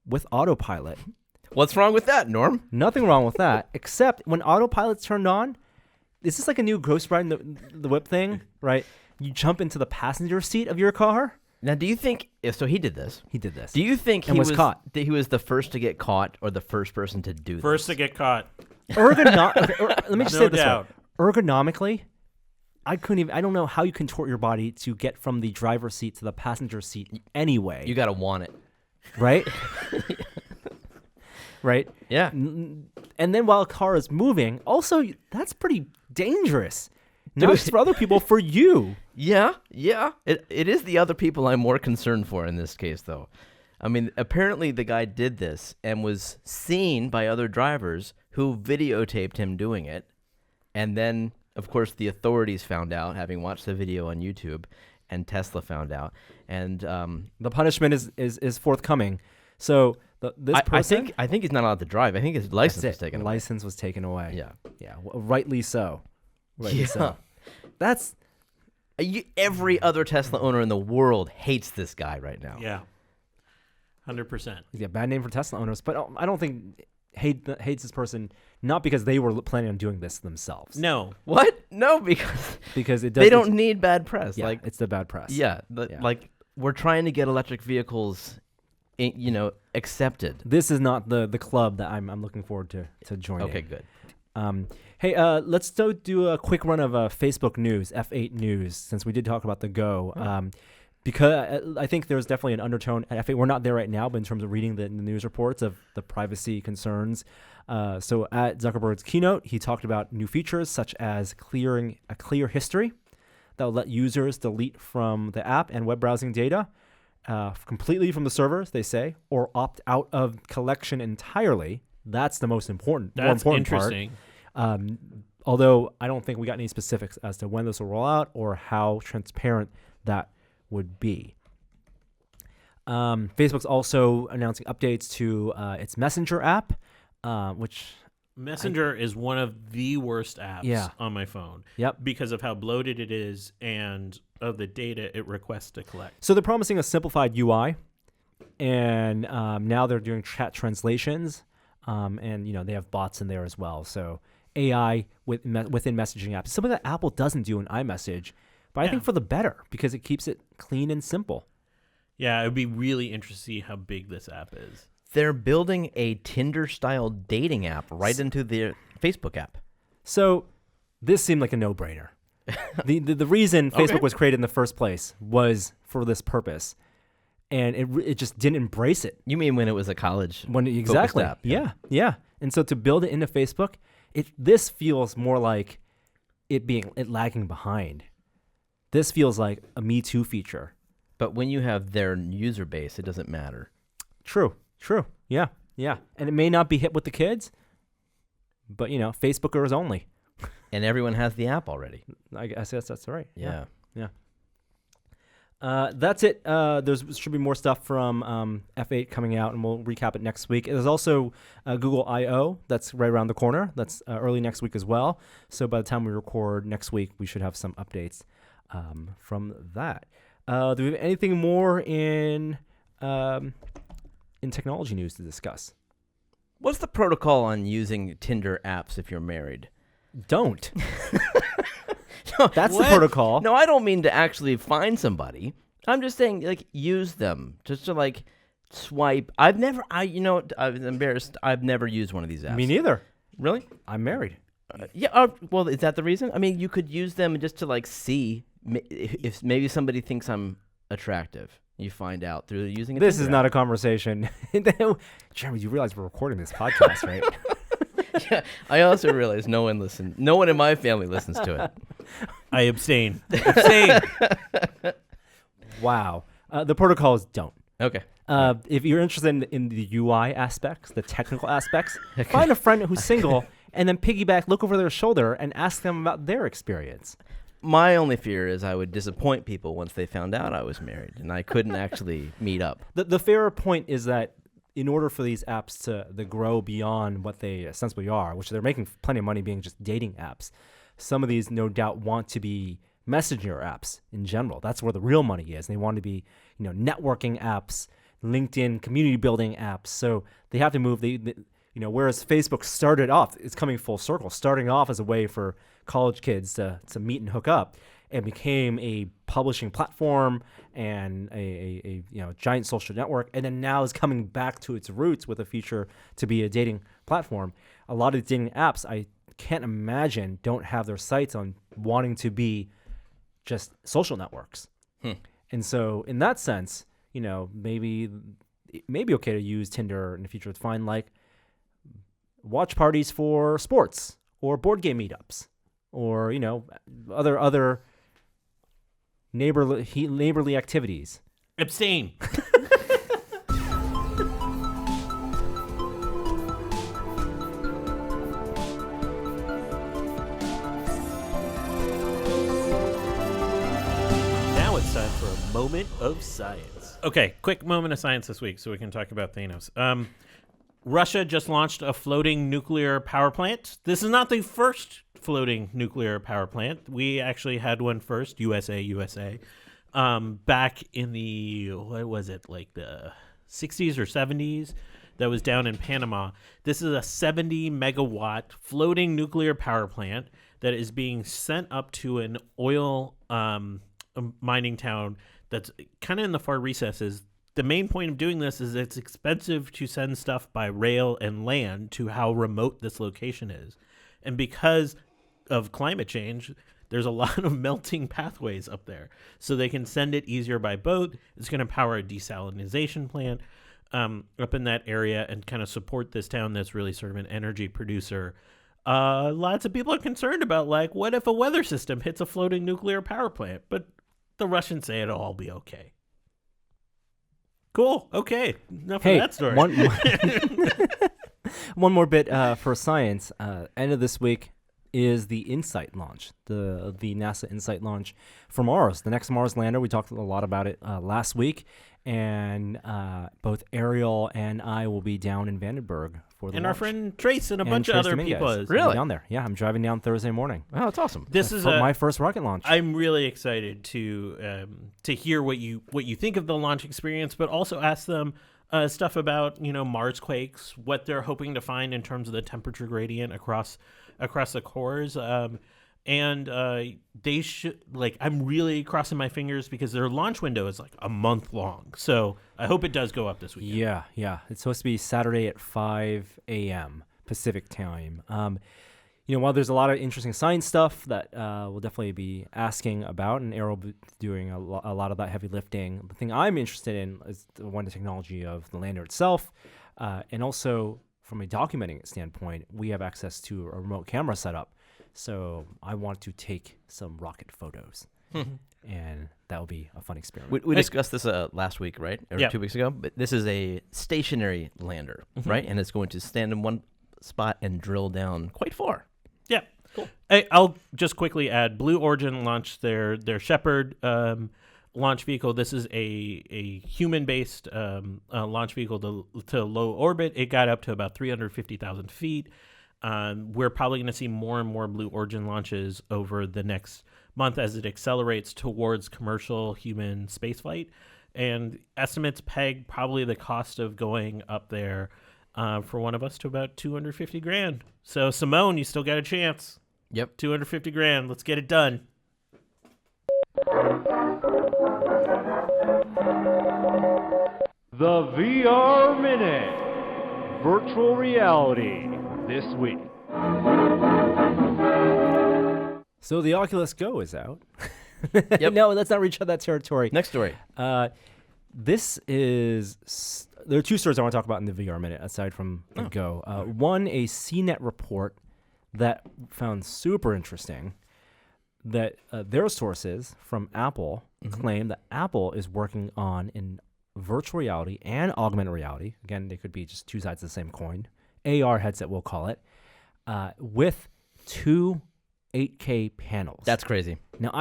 with autopilot. What's wrong with that, Norm? Nothing wrong with that, except when autopilot's turned on, is this like a new Ghost Ride the Whip thing, right? You jump into the passenger seat of your car. Now, do you think... So he did this. He did this. Do you think and he was caught? He was the first to get caught or the first person to do this? First to get caught. Let me just say it this doubt. way. Ergonomically, I don't know how you contort your body to get from the driver's seat to the passenger seat anyway. You got to want it. Right? Right? Yeah. And then while a car is moving, also, that's pretty dangerous. Not just for other people, for you. Yeah. It is the other people I'm more concerned for in this case, though. I mean, apparently the guy did this and was seen by other drivers who videotaped him doing it. And then, of course, the authorities found out, having watched the video on YouTube, and Tesla found out. And the punishment is forthcoming. So this person, I think he's not allowed to drive. I think his license was taken away. License was taken away. Yeah. Rightly so. So. That's every other Tesla owner in the world hates this guy right now. Yeah. 100%. Yeah, bad name for Tesla owners, but I don't think hates this person not because they were planning on doing this themselves. No. What? No, because it does, they don't need bad press. Yeah, it's the bad press. Yeah, like we're trying to get electric vehicles, accepted. This is not the club that I'm looking forward to joining. Okay, good. Hey, let's do a quick run of Facebook news, F8 news, since we did talk about the Go. Because I think there's definitely an undertone at F8. We're not there right now, but in terms of reading the news reports of the privacy concerns. So at Zuckerberg's keynote, he talked about new features such as clearing a clear history that will let users delete from the app and web browsing data completely from the servers, they say, or opt out of collection entirely. That's the most important. That's more important interesting. part. Although I don't think we got any specifics as to when this will roll out or how transparent that would be. Facebook's also announcing updates to its Messenger app, which Messenger is one of the worst apps on my phone. Yep. Because of how bloated it is and of the data it requests to collect. So they're promising a simplified UI, and now they're doing chat translations, and they have bots in there as well. So AI within messaging apps, something that Apple doesn't do in iMessage, but I think for the better because it keeps it clean and simple. Yeah, it would be really interesting to see how big this app is. They're building a Tinder-style dating app right into their Facebook app. So this seemed like a no-brainer. the reason Facebook was created in the first place was for this purpose, and it just didn't embrace it. You mean when it was a college exactly app? Yeah. And so to build it into Facebook, this feels more like it lagging behind. This feels like a Me Too feature. But when you have their user base, it doesn't matter. True. Yeah. And it may not be hit with the kids, but Facebookers only. And everyone has the app already. I guess that's right. Yeah. That's it. There should be more stuff from F8 coming out, and we'll recap it next week. There's also Google I/O that's right around the corner. That's early next week as well. So by the time we record next week, we should have some updates from that. Do we have anything more in technology news to discuss? What's the protocol on using Tinder apps if you're married? Don't. That's the protocol. No, I don't mean to actually find somebody. I'm just saying, use them just to swipe. I'm embarrassed. I've never used one of these apps. Me neither. Really? I'm married. Well, is that the reason? I mean, you could use them just to see if maybe somebody thinks I'm attractive. You find out through using it. This is not a conversation. Jeremy, you realize we're recording this podcast, right? Yeah, I also realize no one in my family listens to it. I abstain. Wow. The protocol is don't. Okay. If you're interested in the UI aspects, the technical aspects, find a friend who's single and then look over their shoulder and ask them about their experience. My only fear is I would disappoint people once they found out I was married and I couldn't actually meet up. The fairer point is that in order for these apps to grow beyond what they ostensibly are, which they're making plenty of money being just dating apps, some of these no doubt want to be messenger apps in general. That's where the real money is. They want to be, networking apps, LinkedIn community building apps. So they have to move. Whereas Facebook started off, it's coming full circle, starting off as a way for college kids to meet and hook up, and became a publishing platform and a giant social network, and then now is coming back to its roots with a feature to be a dating platform. A lot of dating apps, I can't imagine, don't have their sights on wanting to be just social networks. And so in that sense, maybe it may be okay to use Tinder in the future to find watch parties for sports or board game meetups or other neighborly activities. Abstain. Now it's time for a moment of science. Okay, quick moment of science this week so we can talk about Thanos. Russia just launched a floating nuclear power plant. This is not the first floating nuclear power plant. We actually had one first, USA, back in the, the 60s or 70s, that was down in Panama. This is a 70 megawatt floating nuclear power plant that is being sent up to an oil mining town that's kind of in the far recesses. The main point of doing this is it's expensive to send stuff by rail and land to how remote this location is. And because of climate change, there's a lot of melting pathways up there. So they can send it easier by boat. It's going to power a desalinization plant up in that area and kind of support this town that's really sort of an energy producer. Lots of people are concerned about, what if a weather system hits a floating nuclear power plant? But the Russians say it'll all be okay. Cool. Okay. Enough of that story. One more bit for science. End of this week is the InSight launch, the NASA InSight launch for Mars, the next Mars lander. We talked a lot about it last week, and both Ariel and I will be down in Vandenberg for the And launch. our friend Trace and a bunch of Trace other Dominguez people. will be Really? down there. Yeah, I'm driving down Thursday morning. Oh, that's awesome. This is for my first rocket launch. I'm really excited to hear what you think of the launch experience, but also ask them stuff about Mars quakes, what they're hoping to find in terms of the temperature gradient across the cores. And they should I'm really crossing my fingers because their launch window is like a month long. So I hope it does go up this weekend. Yeah. It's supposed to be Saturday at 5 a.m. Pacific time. While there's a lot of interesting science stuff that we'll definitely be asking about, and Aero will be doing a lot of that heavy lifting, the thing I'm interested in is the technology of the lander itself, and also from a documenting standpoint, we have access to a remote camera setup. So I want to take some rocket photos, and that will be a fun experiment. We discussed this last week, right? Or Yeah. 2 weeks ago. But this is a stationary lander, right? And it's going to stand in one spot and drill down quite far. Yeah. Cool. I'll just quickly add Blue Origin launched their Shepard launch vehicle. This is a human-based launch vehicle to low orbit. It got up to about 350,000 feet. We're probably going to see more and more Blue Origin launches over the next month as it accelerates towards commercial human spaceflight. And estimates peg probably the cost of going up there for one of us to about $250,000. So Simone, you still got a chance. Yep. $250,000. Let's get it done. The VR Minute. Virtual reality this week. So the Oculus Go is out. Yep. No, let's not reach out that territory. Next story. This is there are two stories I want to talk about in the VR Minute aside from the Go. One, a CNET report that found super interesting that their sources from Apple claim that Apple is working on in virtual reality and augmented reality. Again, they could be just two sides of the same coin. AR headset, we'll call it, with two 8K panels. That's crazy. Now,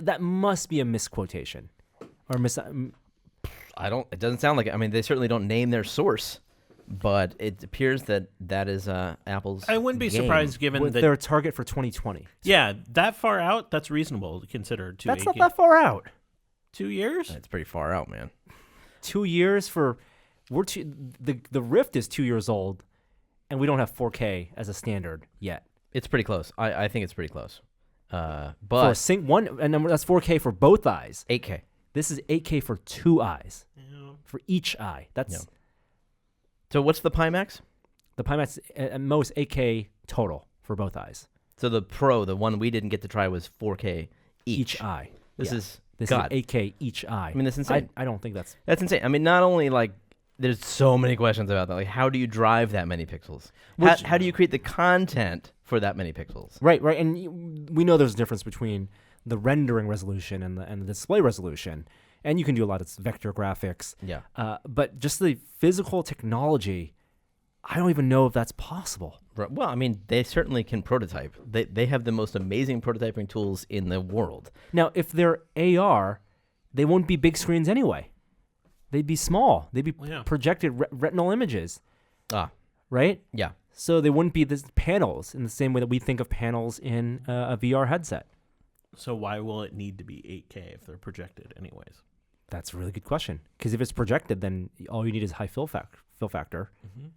that must be a misquotation. Or It doesn't sound like it. I mean, they certainly don't name their source, but it appears that is Apple's I wouldn't be game. surprised given with that. their target for 2020. Yeah, that far out, that's reasonable to consider. That's not that far out. 2 years? It's pretty far out, man. 2 years for the Rift is 2 years old, and we don't have 4K as a standard yet. It's pretty close. I think it's pretty close. For But one, and then that's 4K for both eyes. 8K. This is 8K for two eyes, Yeah. for each eye. That's Yeah. So what's the Pimax? the Pimax at most 8K total for both eyes. So the Pro, the one we didn't get to try, was 4K Each eye. This Yeah. is This God. is 8K each eye. I mean, that's insane. I don't think that's That's insane. I mean, not only there's so many questions about that. Like, how do you drive that many pixels? How do you create the content for that many pixels? right. And we know there's a difference between the rendering resolution and the display resolution, and you can do a lot of vector graphics. Yeah. But just the physical technology, I don't even know if that's possible. Right. Well, I mean, they certainly can prototype. They have the most amazing prototyping tools in the world. Now, if they're AR, they won't be big screens anyway. They'd be small. They'd be Yeah. projected retinal images, Ah, right? yeah. So they wouldn't be the panels in the same way that we think of panels in a VR headset. So why will it need to be 8K if they're projected anyways? That's a really good question. Because if it's projected, then all you need is high fill factor. Mm-hmm.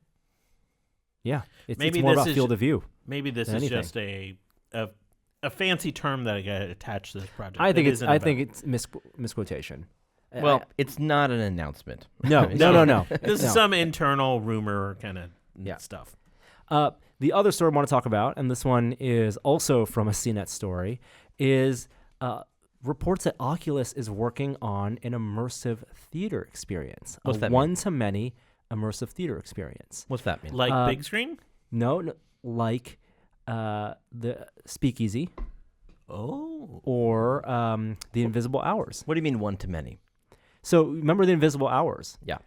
Yeah, it's Maybe more this about is field of view. Maybe this than is anything. just a fancy term that I got attached to this project. I think It it's isn't I about- think it's misquotation. Well, it's not an announcement. No. this is some internal rumor kind of Yeah. stuff. The other story I want to talk about, and this one is also from a CNET story, is reports that Oculus is working on an immersive theater experience. What's a that mean? one-to-many immersive theater experience. What's that mean? Like big screen? No, like the Speakeasy Oh. or the Invisible Hours. What do you mean one to many? So remember the Invisible Hours? Yeah.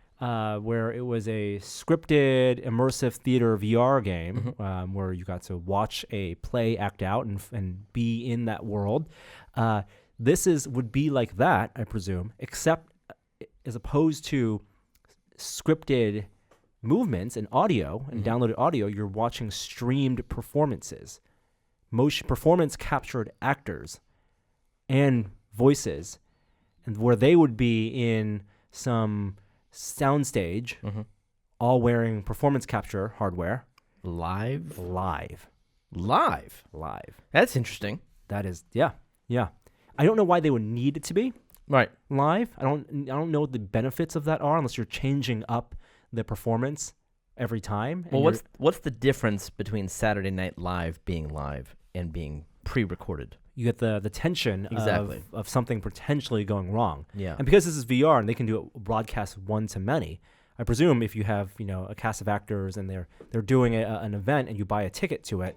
where it was a scripted immersive theater VR game where you got to watch a play act out and be in that world. This would be like that, I presume, except as opposed to scripted movements and audio and downloaded audio, you're watching streamed performances, performance captured actors and voices, and where they would be in some soundstage, all wearing performance capture hardware. Live. That's interesting. That is, yeah. I don't know why they would need it to be Right. live. I don't know what the benefits of that are unless you're changing up the performance every time. Well, what's the difference between Saturday Night Live being live and being pre-recorded? you get the tension of something potentially going wrong. Yeah. And because this is VR and they can do it broadcast one to many, I presume if you have a cast of actors and they're doing an event and you buy a ticket to it,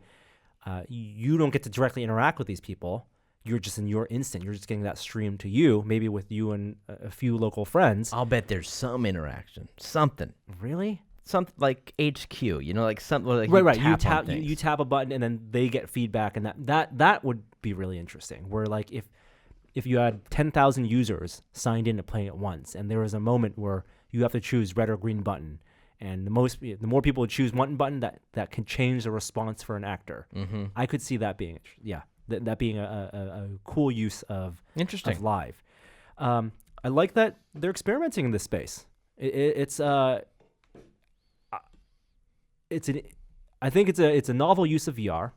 you don't get to directly interact with these people. You're just in your instant. You're just getting that streamed to you, maybe with you and a few local friends. I'll bet there's some interaction, something. Really? Something like HQ, like something like right. You tap a button and then they get feedback, and that would be really interesting. Where like if you had 10,000 users signed in to playing at once, and there was a moment where you have to choose red or green button, and the more people would choose one button, that can change the response for an actor. Mm-hmm. I could see that being that being a cool use of live. I like that they're experimenting in this space. I think it's a novel use of VR.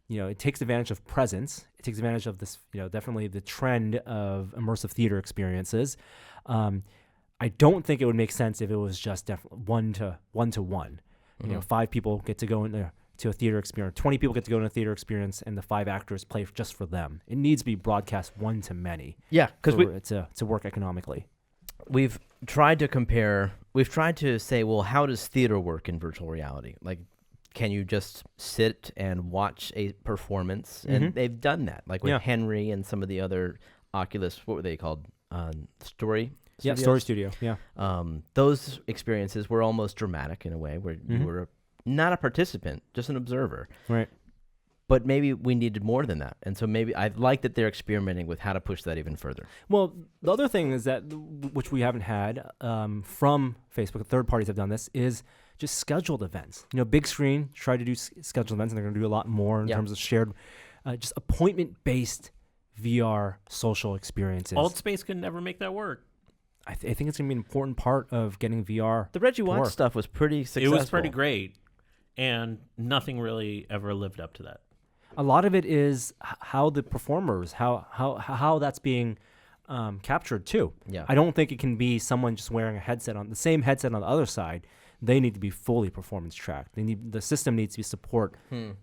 It takes advantage of presence. It takes advantage of this, definitely the trend of immersive theater experiences. I don't think it would make sense if it was just one to one. Mm-hmm. 5 people get to go to a theater experience. 20 people get to go in a theater experience, and the 5 actors play just for them. It needs to be broadcast one to many. Yeah, because to work economically. We've tried to compare. We've tried to say, well, how does theater work in virtual reality? Like, can you just sit and watch a performance? And they've done that, like with Henry and some of the other Oculus. What were they called? Story. Yeah, Story Studio. Yeah. Those experiences were almost dramatic in a way, where you were not a participant, just an observer. Right. But maybe we needed more than that. And so maybe I like that they're experimenting with how to push that even further. Well, the other thing is that, which we haven't had from Facebook, third parties have done this, is just scheduled events. Big Screen tried to do scheduled events, and they're going to do a lot more in terms of shared, just appointment-based VR social experiences. Altspace can never make that work. I think it's going to be an important part of getting VR. The Reggie Watts stuff was pretty successful. It was pretty great, and nothing really ever lived up to that. A lot of it is how the performers, how that's being captured too. Yeah. I don't think it can be someone just wearing the same headset on the other side. They need to be fully performance tracked. The system needs to support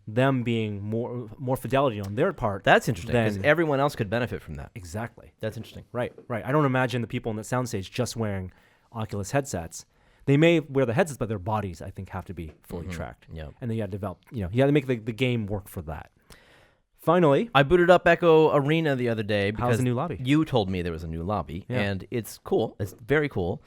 them being more fidelity on their part. That's interesting, because everyone else could benefit from that. Exactly. That's interesting. Right. I don't imagine the people in the soundstage just wearing Oculus headsets. They may wear the headsets, but their bodies, I think, have to be fully tracked. Yeah. And then you got to develop, you got to make the game work for that. Finally, I booted up Echo Arena the other day because how's the new lobby? You told me there was a new lobby, and it's cool. It's very cool.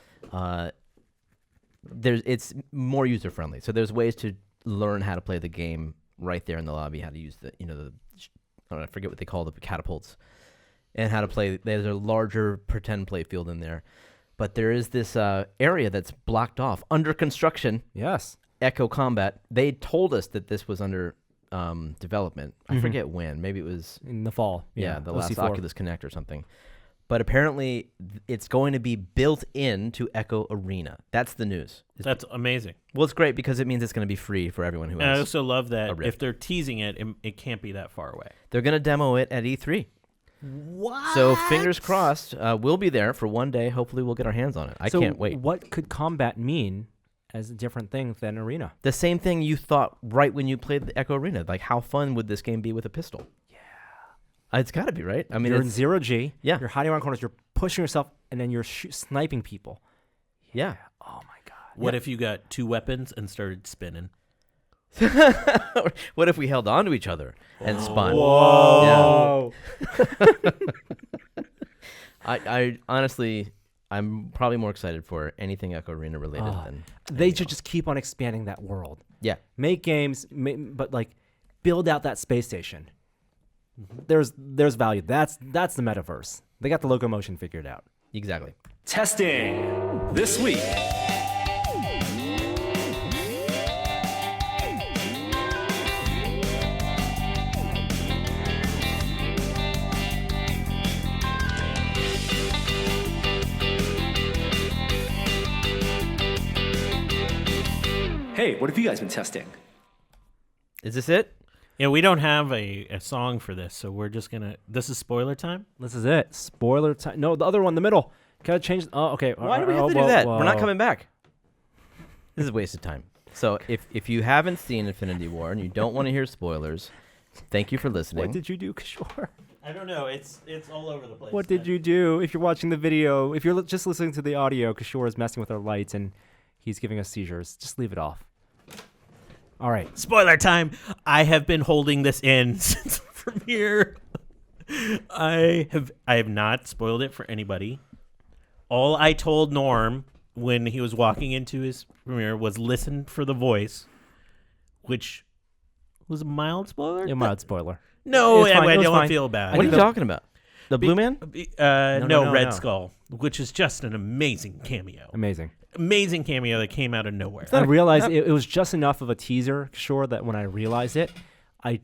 It's more user friendly, so there's ways to learn how to play the game right there in the lobby. How to use I forget what they call the catapults, and how to play. There's a larger pretend play field in there, but there is this area that's blocked off under construction. Yes, Echo Combat. They told us that this was under development. I forget when. Maybe it was in the fall. Yeah, the last OC4. Oculus Connect or something. But apparently, it's going to be built into Echo Arena. That's the news. That's amazing. Well, it's great because it means it's going to be free for everyone who And has. I also love that Rift. if they're teasing it, it can't be that far away. They're going to demo it at E3. What? So fingers crossed. We'll be there for one day. Hopefully, we'll get our hands on it. I can't wait. What could combat mean as a different thing than Arena? The same thing you thought right when you played the Echo Arena. Like, how fun would this game be with a pistol? Yeah. It's got to be, right? I mean, you're in 0G. Yeah. You're hiding around corners. You're pushing yourself, and then you're sniping people. Yeah. Oh, my God. What if you got 2 weapons and started spinning? What if we held on to each other and spun? Whoa. Yeah. I honestly, I'm probably more excited for anything Echo Arena related than They should just keep on expanding that world. Yeah. Make games, but like build out that space station. There's value. That's the metaverse. They got the locomotion figured out. Exactly. Testing this week. Hey, what have you guys been testing? Is this it? Yeah, we don't have a song for this, so we're just gonna. This is spoiler time. This is it. Spoiler time. No, the other one, the middle. Gotta change. Oh, okay. Why do we have to do that? We're not coming back. This is a waste of time. So if you haven't seen Infinity War and you don't want to hear spoilers, thank you for listening. What did you do, Kishore? I don't know. It's all over the place. What did you do? If you're watching the video, if you're just listening to the audio, Kishore is messing with our lights and he's giving us seizures. Just leave it off. All right. Spoiler time. I have been holding this in since the premiere. I have not spoiled it for anybody. All I told Norm when he was walking into his premiere was listen for the voice, which was a mild spoiler. A mild spoiler. No, It's fine. I It was don't fine. feel bad. What are you talking about? The Blue Man? No, Red no. Skull, which is just an amazing cameo. Amazing. Amazing cameo that came out of nowhere. I realized it was just enough of a teaser, Kishore, that when I realized it, I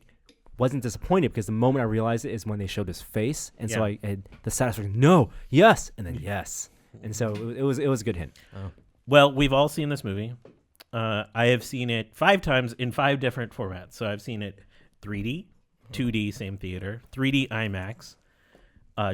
wasn't disappointed because the moment I realized it is when they showed his face, and so Yeah. I had the satisfaction. No, yes, and then yes, and so it was a good hint. Well, we've all seen this movie. I have seen it 5 times in 5 different formats. So I've seen it 3D, 2D, same theater, 3D IMAX,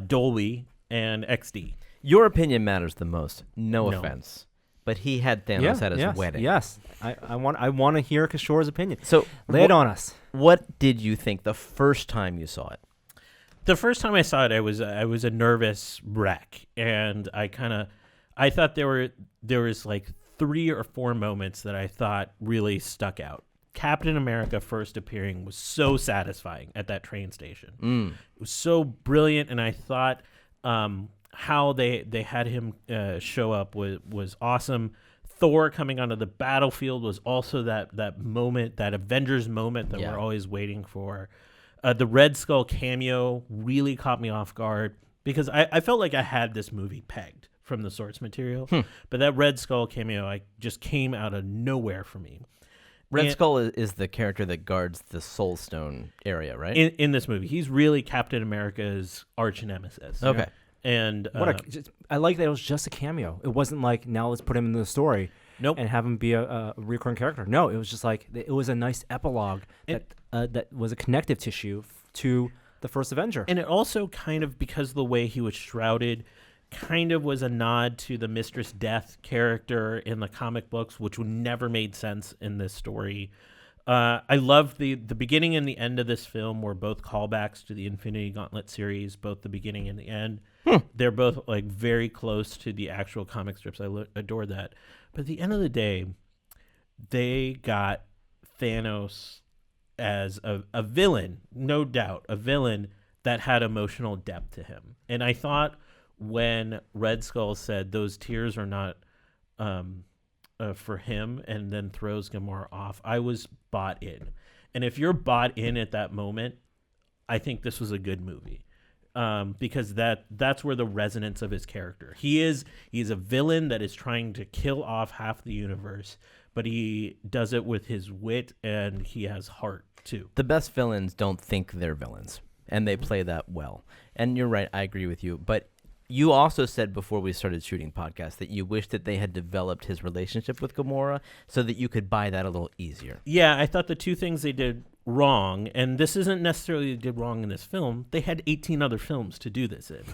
Dolby, and XD. Your opinion matters the most. No No. offense. But he had Thanos at his yes, wedding. Yes, I want to hear Kishore's opinion. So Lay it on us. What did you think the first time you saw it? The first time I saw it, I was a nervous wreck, and I thought there was like 3 or 4 moments that I thought really stuck out. Captain America first appearing was so satisfying at that train station. It was so brilliant, and I thought how they had him show up was awesome. Thor coming onto the battlefield was also that moment, that Avengers moment that we're always waiting for. The Red Skull cameo really caught me off guard because I felt like I had this movie pegged from the source material, but that Red Skull cameo just came out of nowhere for me. Red Skull is the character that guards the Soul Stone area, right? In this movie, he's really Captain America's arch nemesis. Okay. And I like that it was just a cameo. It wasn't like now let's put him in the story. Nope. And have him be a recurring character. No, it was just like it was a nice epilogue that was a connective tissue to the first Avenger. And it also kind of, because of the way he was shrouded, kind of was a nod to the Mistress Death character in the comic books, which never made sense in this story. I love the beginning and the end of this film were both callbacks to the Infinity Gauntlet series, both the beginning and the end. They're both like very close to the actual comic strips. I adore that. But at the end of the day, they got Thanos as a villain, no doubt, a villain that had emotional depth to him. And I thought when Red Skull said those tears are not for him and then throws Gamora off, I was bought in. And if you're bought in at that moment, I think this was a good movie. Because that's where the resonance of his character. He's a villain that is trying to kill off half the universe, but he does it with his wit and he has heart too. The best villains don't think they're villains, and they play that well. And you're right, I agree with you. But you also said before we started shooting podcasts that you wish that they had developed his relationship with Gamora so that you could buy that a little easier. Yeah, I thought the 2 things they did wrong, and this isn't necessarily they did wrong in this film. They had 18 other films to do this in.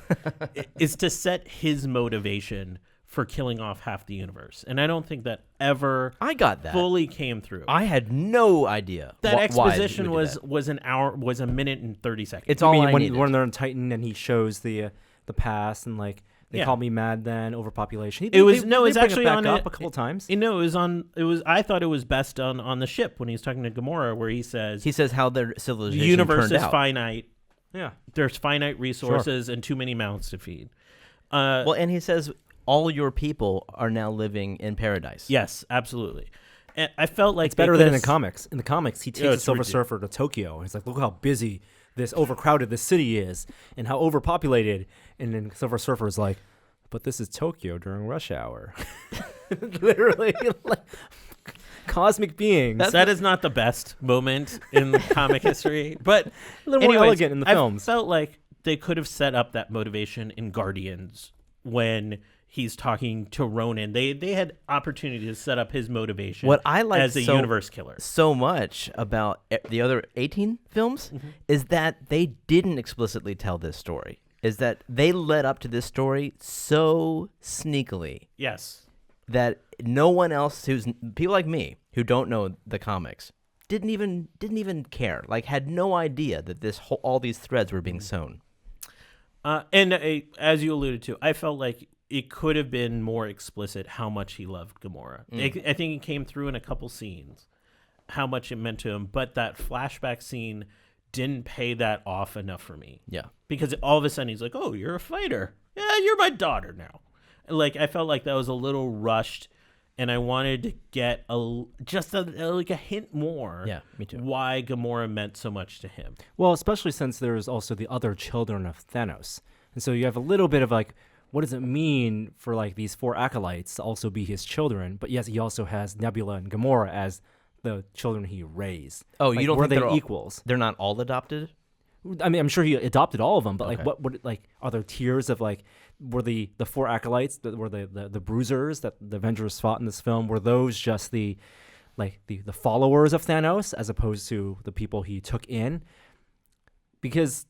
Is to set his motivation for killing off half the universe, and I don't think that ever I got that fully came through. I had no idea that why exposition he would do that. was an hour, was a minute and 30 seconds. It's all I when, needed. when they're in Titan and he shows the past and like they Yeah. called me mad then overpopulation. It was they no, it's bring it actually back on up it- a couple times. You know, it was. I thought it was best done on the ship when he's talking to Gamora, where he says how their the civilization universe turned is out. finite. Yeah. There's finite resources and too many mouths to feed. Well, and he says all your people are now living in paradise. Yes, absolutely. And I felt like It's better than in the could've comics. In the comics, he takes Yeah, the it's Silver ridiculous. Surfer to Tokyo. And he's like, look how busy this overcrowded the city is and how overpopulated. And then Silver Surfer is like, but this is Tokyo during rush hour. Literally, like, cosmic beings. That is not the best moment in the comic history, but A little more elegant in the films. I felt like they could have set up that motivation in Guardians when he's talking to Ronan. They had opportunity to set up his motivation What I like as a universe killer. so much about the other 18 films is that they didn't explicitly tell this story. Is that they led up to this story so sneakily Yes. that no one else people like me who don't know the comics didn't even care, like had no idea that all these threads were being sewn. As you alluded to, I felt like it could have been more explicit how much he loved Gamora. I think it came through in a couple scenes, how much it meant to him, but that flashback scene didn't pay that off enough for me. Yeah. Because all of a sudden he's like, oh, you're a fighter. Yeah, you're my daughter now. Like, I felt like that was a little rushed, and I wanted to get a hint more. Yeah, me too. Why Gamora meant so much to him. Well, especially since there's also the other children of Thanos. And so you have a little bit of like, what does it mean for like these 4 acolytes to also be his children? But yes, he also has Nebula and Gamora as the children he raised. Oh, Like, you don't were think they they're all equals? They're not all adopted? I mean, I'm sure he adopted all of them, but Okay. like, what like are there tiers of like, were the 4 acolytes that were the bruisers that the Avengers fought in this film? Were those just the followers of Thanos as opposed to the people he took in? Because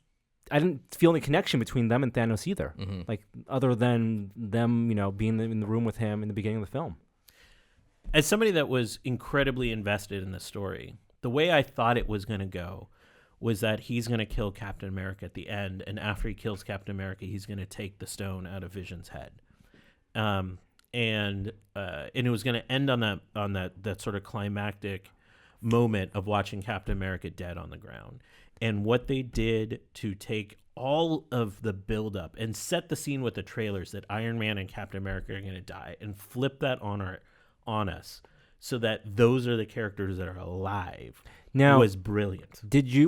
I didn't feel any connection between them and Thanos either, like other than them, being in the room with him in the beginning of the film. As somebody that was incredibly invested in the story, the way I thought it was going to go was that he's going to kill Captain America at the end, and after he kills Captain America, he's going to take the stone out of Vision's head, and it was going to end on that sort of climactic moment of watching Captain America dead on the ground. And what they did to take all of the buildup and set the scene with the trailers that Iron Man and Captain America are going to die, and flip that on us so that those are the characters that are alive, Now, was brilliant.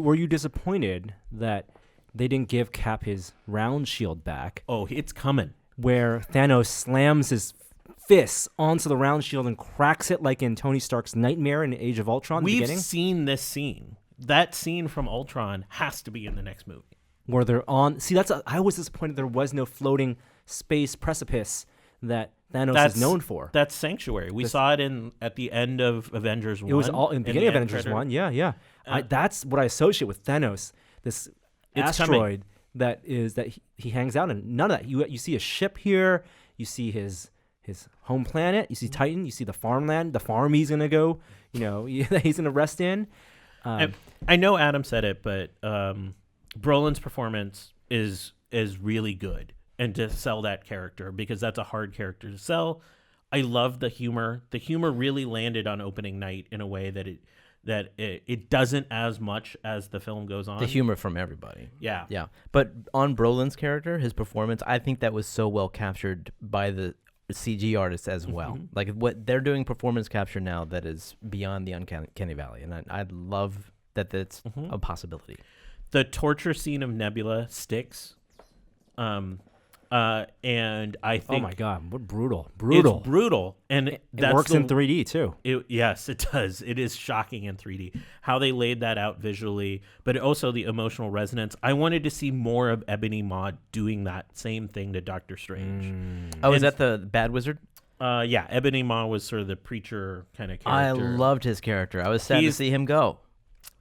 were you disappointed that they didn't give Cap his round shield back, Oh, it's coming. where Thanos slams his fists onto the round shield and cracks it like in Tony Stark's Nightmare in Age of Ultron? The We've beginning, seen this scene. That scene from Ultron has to be in the next movie. where they're on. See, I was disappointed there was no floating space precipice that Thanos is known for. That's Sanctuary. We saw it at the end of Avengers 1. It was all in the beginning of end Avengers credit. 1. Yeah. That's what I associate with Thanos. This It's asteroid that he hangs out in. None of that. You see a ship here. You see his home planet. You see Titan. You see the farmland, the farm he's gonna go. That he's gonna rest in. I know Adam said it, but Brolin's performance is really good, and to sell that character, because that's a hard character to sell. I love the humor. The humor really landed on opening night in a way that it doesn't as much as the film goes on. The humor from everybody. Yeah. Yeah. But on Brolin's character, his performance, I think that was so well captured by the CG artists as well. Like what they're doing performance capture now that is beyond the uncanny valley. And I love that that's a possibility. The torture scene of Nebula sticks. And I think Oh my God! What brutal! it's brutal, and It works in 3D too. Yes, it does. It is shocking in 3D how they laid that out visually, but also the emotional resonance. I wanted to see more of Ebony Maw doing that same thing to Doctor Strange. Oh, is And- that the bad wizard? Yeah, Ebony Maw was sort of the preacher kind of I character. loved his character. I was sad to He's- see him go.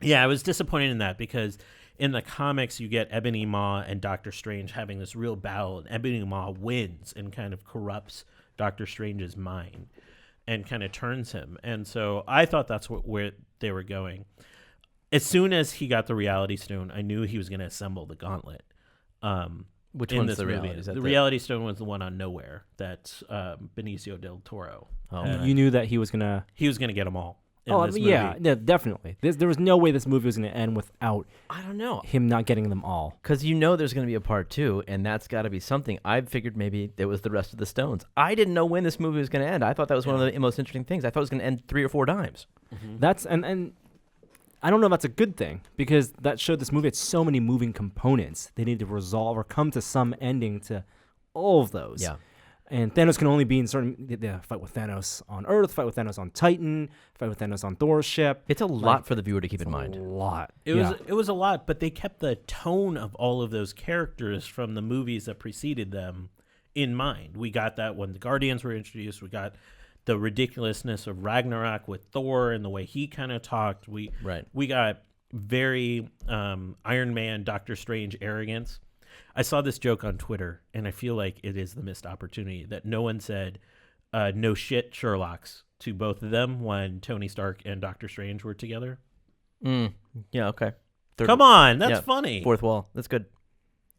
Yeah, I was disappointed in that, because in the comics you get Ebony Maw and Doctor Strange having this real battle, and Ebony Maw wins and kind of corrupts Doctor Strange's mind and kind of turns him. And so I thought that's where they were going. As soon as he got the Reality Stone, I knew he was going to assemble the gauntlet. Which in one's this the movie. reality? Is that The Reality Stone was the one on Nowhere that Benicio del Toro. Oh, had. okay. You knew that he was gonna. He was going to get them all. this movie. yeah, definitely. There was no way this movie was going to end without I don't know. him not getting them all. Because there's going to be a part 2, and that's got to be something. I figured maybe it was the rest of the Stones. I didn't know when this movie was going to end. I thought that was one of the most interesting things. I thought it was going to end 3 or 4 times. That's and I don't know if that's a good thing, because that showed this movie had so many moving components. They need to resolve or come to some ending to all of those. Yeah. And Thanos can only be in certain fight with Thanos on Earth, fight with Thanos on Titan, fight with Thanos on Thor's ship. It's a lot for the viewer to keep in A mind. lot. It was a lot, but they kept the tone of all of those characters from the movies that preceded them in mind. We got that when the Guardians were introduced. We got the ridiculousness of Ragnarok with Thor and the way he kind of talked. We got very Iron Man, Doctor Strange arrogance. I saw this joke on Twitter, and I feel like it is the missed opportunity that no one said no shit Sherlocks to both of them when Tony Stark and Doctor Strange were together. Yeah, okay. Come on, that's funny. Fourth wall. That's good.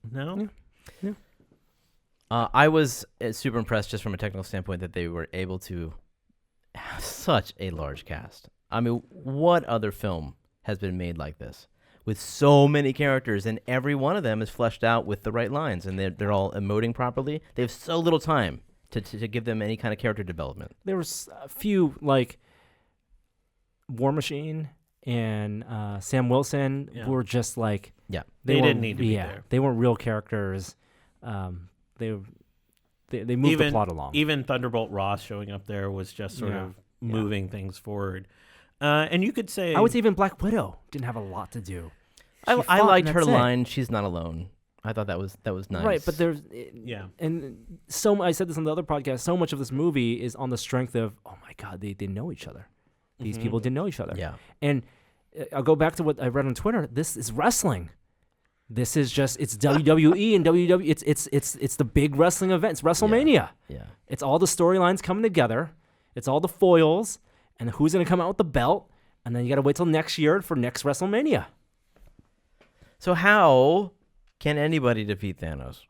No? Yeah. I was super impressed just from a technical standpoint that they were able to have such a large cast. I mean, what other film has been made like this? With so many characters, and every one of them is fleshed out with the right lines, and they're all emoting properly. They have so little time to give them any kind of character development. There was a few, like War Machine and Sam Wilson, who were just like... Yeah. They didn't need to be there. They weren't real characters. They moved the plot along. Even Thunderbolt Ross showing up there was just sort of moving things forward. And you could say... I would say even Black Widow didn't have a lot to do. I liked her line, "She's not alone." I thought that was nice. Right, but there's... Yeah. And I said this on the other podcast, so much of this movie is on the strength of, oh my God, they know each other. These people didn't know each other. Yeah. And I'll go back to what I read on Twitter. This is wrestling. This is just, it's WWE and WWE. It's the big wrestling event. It's WrestleMania. Yeah. It's all the storylines coming together. It's all the foils. And who's going to come out with the belt. And then you got to wait till next year for next WrestleMania. So how can anybody defeat Thanos?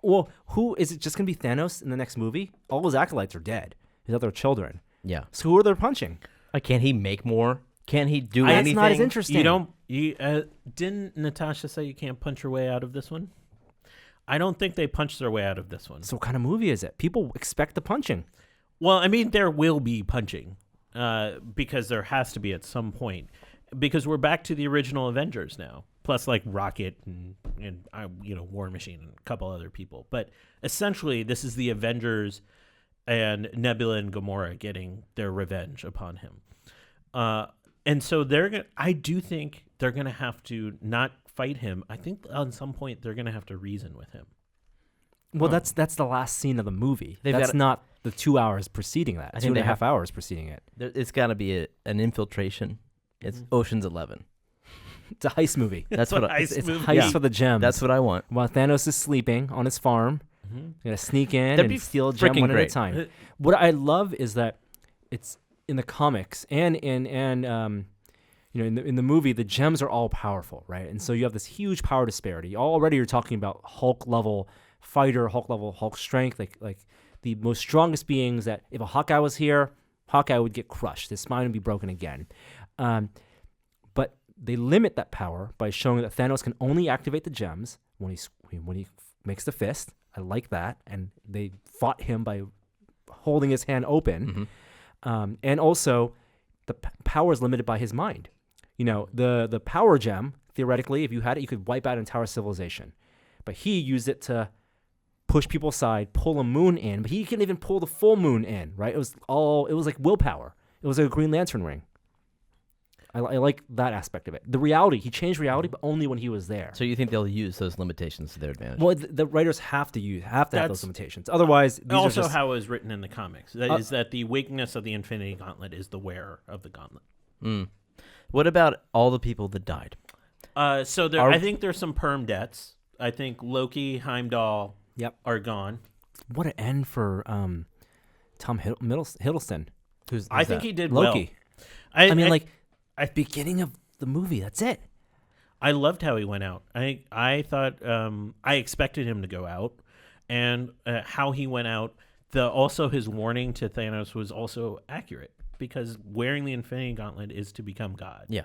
Well, who is it just going to be Thanos in the next movie? All his acolytes are dead. His other children. Yeah. So who are they punching? Can he make more? Can he do That's anything? not as interesting. Didn't Natasha say you can't punch your way out of this one? I don't think they punched their way out of this one. So what kind of movie is it? People expect the punching. Well, I mean, there will be punching because there has to be at some point, because we're back to the original Avengers now, plus like Rocket and War Machine and a couple other people. But essentially, this is the Avengers and Nebula and Gamora getting their revenge upon him. And so I do think they're going to have to not fight him. I think on some point they're going to have to reason with him. Well, that's the last scene of the movie. They've That's got- not the 2 hours preceding that. I Two think and they a half have- hours preceding it. It's got to be an infiltration. It's Ocean's 11. It's a heist movie. That's what I, It's movie. heist for the gems. that's what I want. While Thanos is sleeping on his farm, you're going to sneak in That'd be and steal a gem freaking one at a great. time. What I love is that it's in the comics and in the movie, the gems are all powerful, right? And so you have this huge power disparity. Already you're talking about Hulk level fighter, Hulk level Hulk strength, like the most strongest beings that if a Hawkeye was here, Hawkeye would get crushed. His spine would be broken again. But they limit that power by showing that Thanos can only activate the gems when he makes the fist. I like that. And they fought him by holding his hand open. And also the power is limited by his mind. The power gem, theoretically, if you had it, you could wipe out an entire civilization. But he used it to push people aside, pull a moon in, but he couldn't even pull the full moon in, right? It was like willpower. It was like a Green Lantern ring. I like that aspect of it. The reality, he changed reality, but only when he was there. So you think they'll use those limitations to their advantage? Well, the writers have to have those limitations. Otherwise, these Also, are just, how it was written in the comics is that the weakness of the Infinity Gauntlet is the wearer of the gauntlet. What about all the people that died? I think there's some perm debts. I think Loki, Heimdall, are gone. what an end for Tom Hiddleston. I think he did Loki. well. I mean, beginning of the movie, that's it. I loved how he went out. I thought I expected him to go out, and how he went out. Also his warning to Thanos was also accurate. because wearing the Infinity Gauntlet is to become God. Yeah.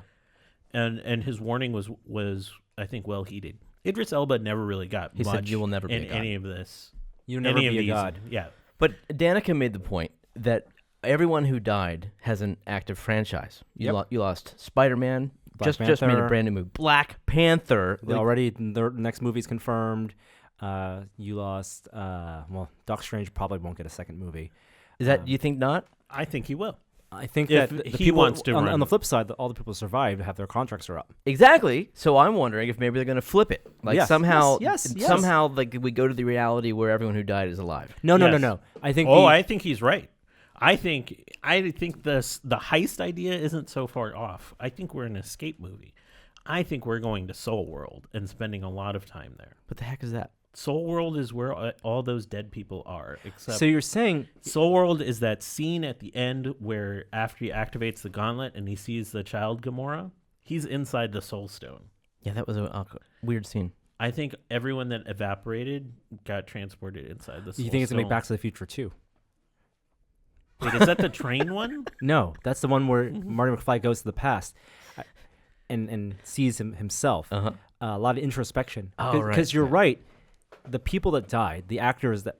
And his warning was I think well heeded. Idris Elba never really got He much said, "You will never be in a god." any of this. You'll never any of be a these- god. Yeah. But Danica made the point that everyone who died has an active franchise. You lost Spider-Man, just made a Panther. brand new movie. Black Panther. They already their next movie's confirmed. You lost. Doctor Strange probably won't get a second movie. Is that you think not? I think he will. I think If that the he people wants to on run. the flip side, all the people who survived have their contracts are up. Exactly. So I'm wondering if maybe they're going to flip it. Like Yes, somehow, yes, yes. somehow, like we go to the reality where everyone who died is alive. No. Yes. I think. I think he's right. I think the heist idea isn't so far off. I think we're an escape movie. I think we're going to Soul World and spending a lot of time there. What the heck is that? Soul World is where all those dead people are. Except So you're saying Soul World is that scene at the end where after he activates the gauntlet and he sees the child Gamora, he's inside the Soul Stone. Yeah, that was a weird scene. I think everyone that evaporated got transported inside the Soul you think it's gonna make Stone. Back to the Future 2? Wait, is that the train one? No, that's the one where Marty McFly goes to the past and sees himself. Uh-huh. A lot of introspection. Oh, right, Because you're right. right. The people that died, the actors that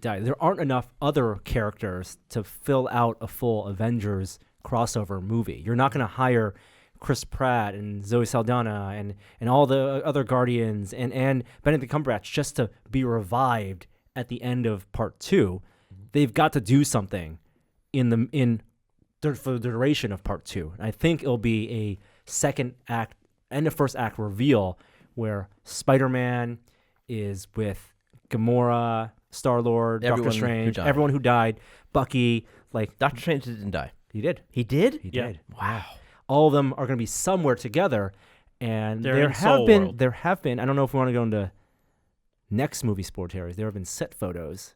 died, there aren't enough other characters to fill out a full Avengers crossover movie. You're not going to hire Chris Pratt and Zoe Saldana and all the other Guardians and Benedict Cumberbatch just to be revived at the end of part 2. They've got to do something for the duration of part 2. And I think it'll be a second act and a first act reveal where Spider-Man is with Gamora, Star-Lord, Everyone Doctor who Strange, died. everyone who died, Bucky, like Doctor Strange didn't die. he did. He did? He Yeah. did. Wow. All of them are going to be somewhere together, and They're there in have Soul been World. there have been. I don't know if we want to go into next movie spoilers. There have been set photos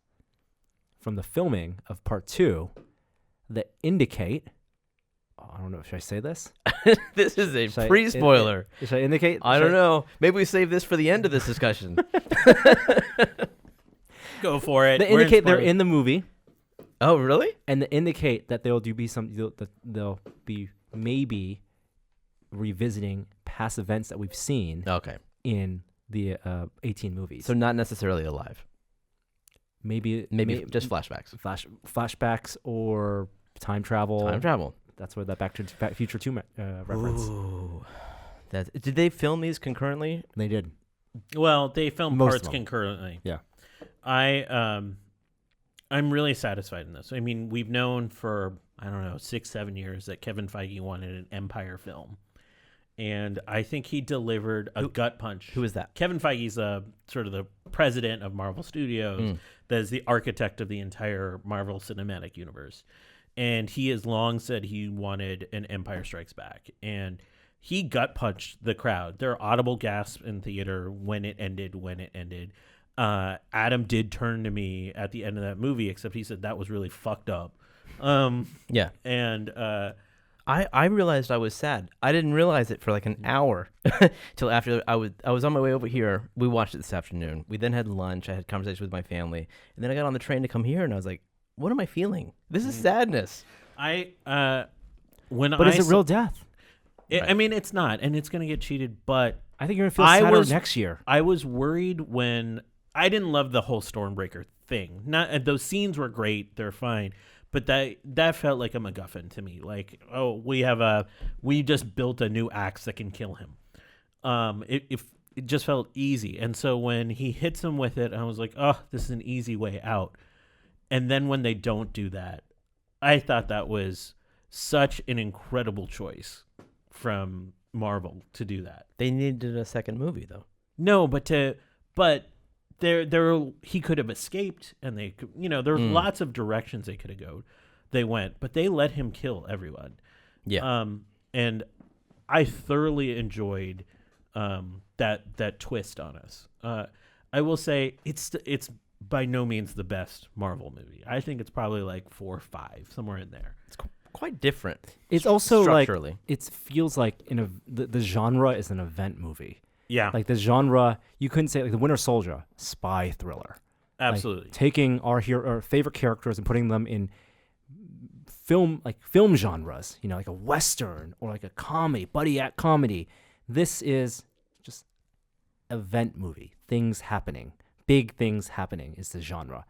from the filming of part 2 that indicate. Oh, I don't know. Should I say this? This is a Should I- pre-spoiler. Should I indicate? I don't know. Maybe we save this for the end of this discussion. Go for it. They We're indicate they're spoilers. in the movie, Oh, really? and they indicate that they'll be maybe revisiting past events that we've seen Okay. in the 18 movies. So not necessarily alive. maybe Just flashbacks. flashbacks or time travel. Time travel. That's where that Back to the Future 2 reference. Ooh. Did they film these concurrently? They did. Well, they film Most parts of them. concurrently. Yeah. I'm really satisfied in this. I mean, we've known for, I don't know, 6-7 years that Kevin Feige wanted an Empire film. And I think he delivered a gut punch. Who is that? Kevin Feige's sort of the president of Marvel Studios, that is the architect of the entire Marvel Cinematic Universe. And he has long said he wanted an Empire Strikes Back. And he gut punched the crowd. There are audible gasps in theater when it ended. Adam did turn to me at the end of that movie, except he said that was really fucked up. Yeah. And I realized I was sad. I didn't realize it for like an hour till after I was on my way over here. We watched it this afternoon. We then had lunch. I had conversation with my family, and then I got on the train to come here, and I was like, "What am I feeling? This is sadness." But is it real death? I mean, it's not, and it's going to get cheated. But I think you're gonna feel I sadder was- next year. I was worried when I didn't love the whole Stormbreaker thing. Not those scenes were great; they're fine. But that felt like a MacGuffin to me. Like, oh, we just built a new axe that can kill him. It just felt easy. And so when he hits him with it, I was like, oh, this is an easy way out. And then when they don't do that, I thought that was such an incredible choice from Marvel to do that. They needed a second movie, though. No, but there he could have escaped, and they could, there's lots of directions they could have they went, but they let him kill everyone. Yeah. And I thoroughly enjoyed that twist on us. I will say it's by no means the best Marvel movie. I think it's probably like 4 or 5, somewhere in there. It's quite different. It's also like structurally. it feels like the genre is an event movie. Yeah, Like the genre, you couldn't say like the Winter Soldier, spy thriller. Like, absolutely. taking our favorite characters and putting them in film genres, like a Western or like a comedy, buddy act comedy. This is just event movie. Things happening. Big things happening is the genre.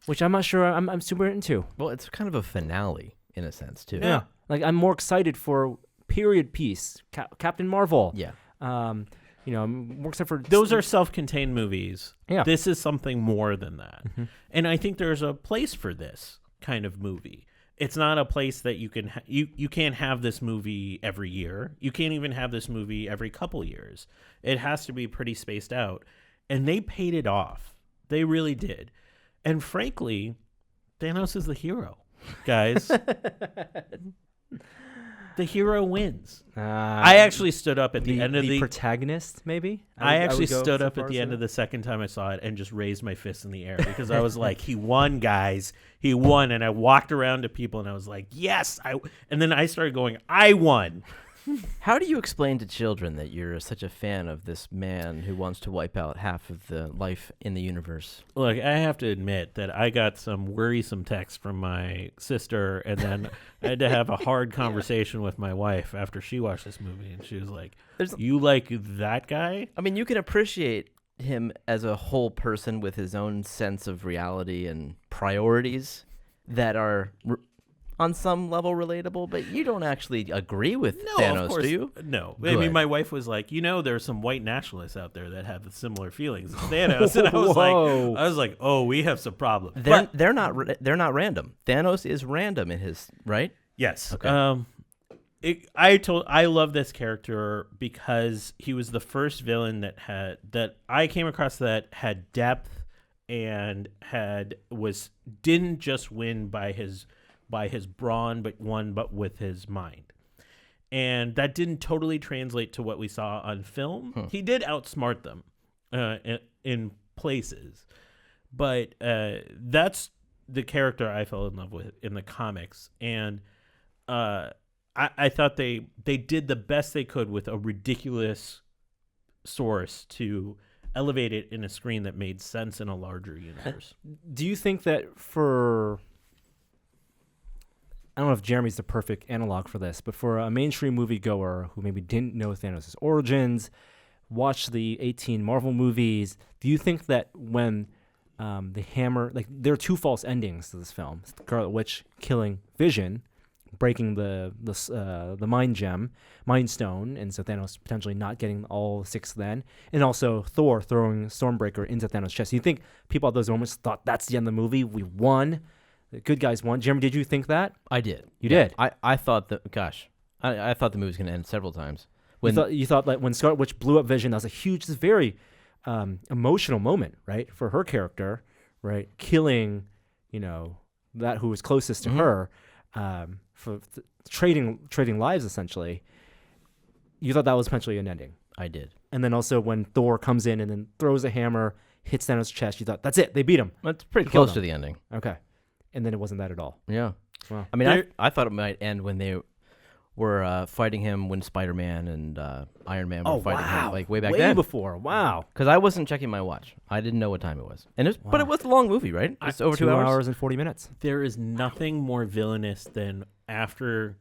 Which I'm not sure I'm super into. Well, it's kind of a finale in a sense too. Yeah. Like I'm more excited for period piece, Captain Marvel. Yeah. I'm more excited for Those are self-contained movies. Yeah. This is something more than that. And I think there's a place for this kind of movie. It's not a place that you can you can't have this movie every year. You can't even have this movie every couple years. It has to be pretty spaced out. And they paid it off. They really did. And frankly, Thanos is the hero, guys. The hero wins. I actually stood up at the end of the protagonist, maybe. I actually would go stood so up far at as the end that. of the second time I saw it and just raised my fist in the air because I was like, he won, guys. He won. And I walked around to people and I was like, yes. And then I started going, I won. How do you explain to children that you're such a fan of this man who wants to wipe out half of the life in the universe? Look, I have to admit that I got some worrisome texts from my sister, and then I had to have a hard conversation with my wife after she watched this movie, and she was like, you like that guy? I mean, you can appreciate him as a whole person with his own sense of reality and priorities that are on some level relatable, but you don't actually agree with Thanos, of course, do you? No. I Good. mean, my wife was like, there's some white nationalists out there that have similar feelings as Thanos, and I was like, oh, we have some problems. They're not random. Thanos is random in his right. Yes. Okay. I love this character because he was the first villain that I came across that had depth and didn't just win by his brawn, but won with his mind. And that didn't totally translate to what we saw on film. He did outsmart them in places, but that's the character I fell in love with in the comics. And I thought they did the best they could with a ridiculous source to elevate it in a screen that made sense in a larger universe. Do you think that I don't know if Jeremy's the perfect analog for this, but for a mainstream moviegoer who maybe didn't know Thanos' origins, watched the 18 Marvel movies, do you think that when the hammer, like there are two false endings to this film: Scarlet Witch killing Vision, breaking the Mind Stone, and so Thanos potentially not getting all 6 then, and also Thor throwing Stormbreaker into Thanos' chest. Do you think people at those moments thought that's the end of the movie? We won. The good guys won. Jeremy, did you think that? I did. You did? I thought that. Gosh, I thought the movie was going to end several times. You thought like when Scarlet Witch blew up Vision, that was a huge, this very emotional moment, right, for her character, right, killing, that who was closest to her, for trading lives essentially. You thought that was potentially an ending. I did. And then also when Thor comes in and then throws a hammer, hits Thanos' chest, you thought that's it, they beat him. That's pretty He killed close to him. the ending. Okay, and then it wasn't that at all. Yeah. Wow. I mean, I thought it might end when they were fighting him when Spider-Man and Iron Man were fighting him, like way back then. Before. Wow. Because I wasn't checking my watch. I didn't know what time it was. But it was a long movie, right? It's over 2 hours. 2 hours and 40 minutes. There is nothing more villainous than after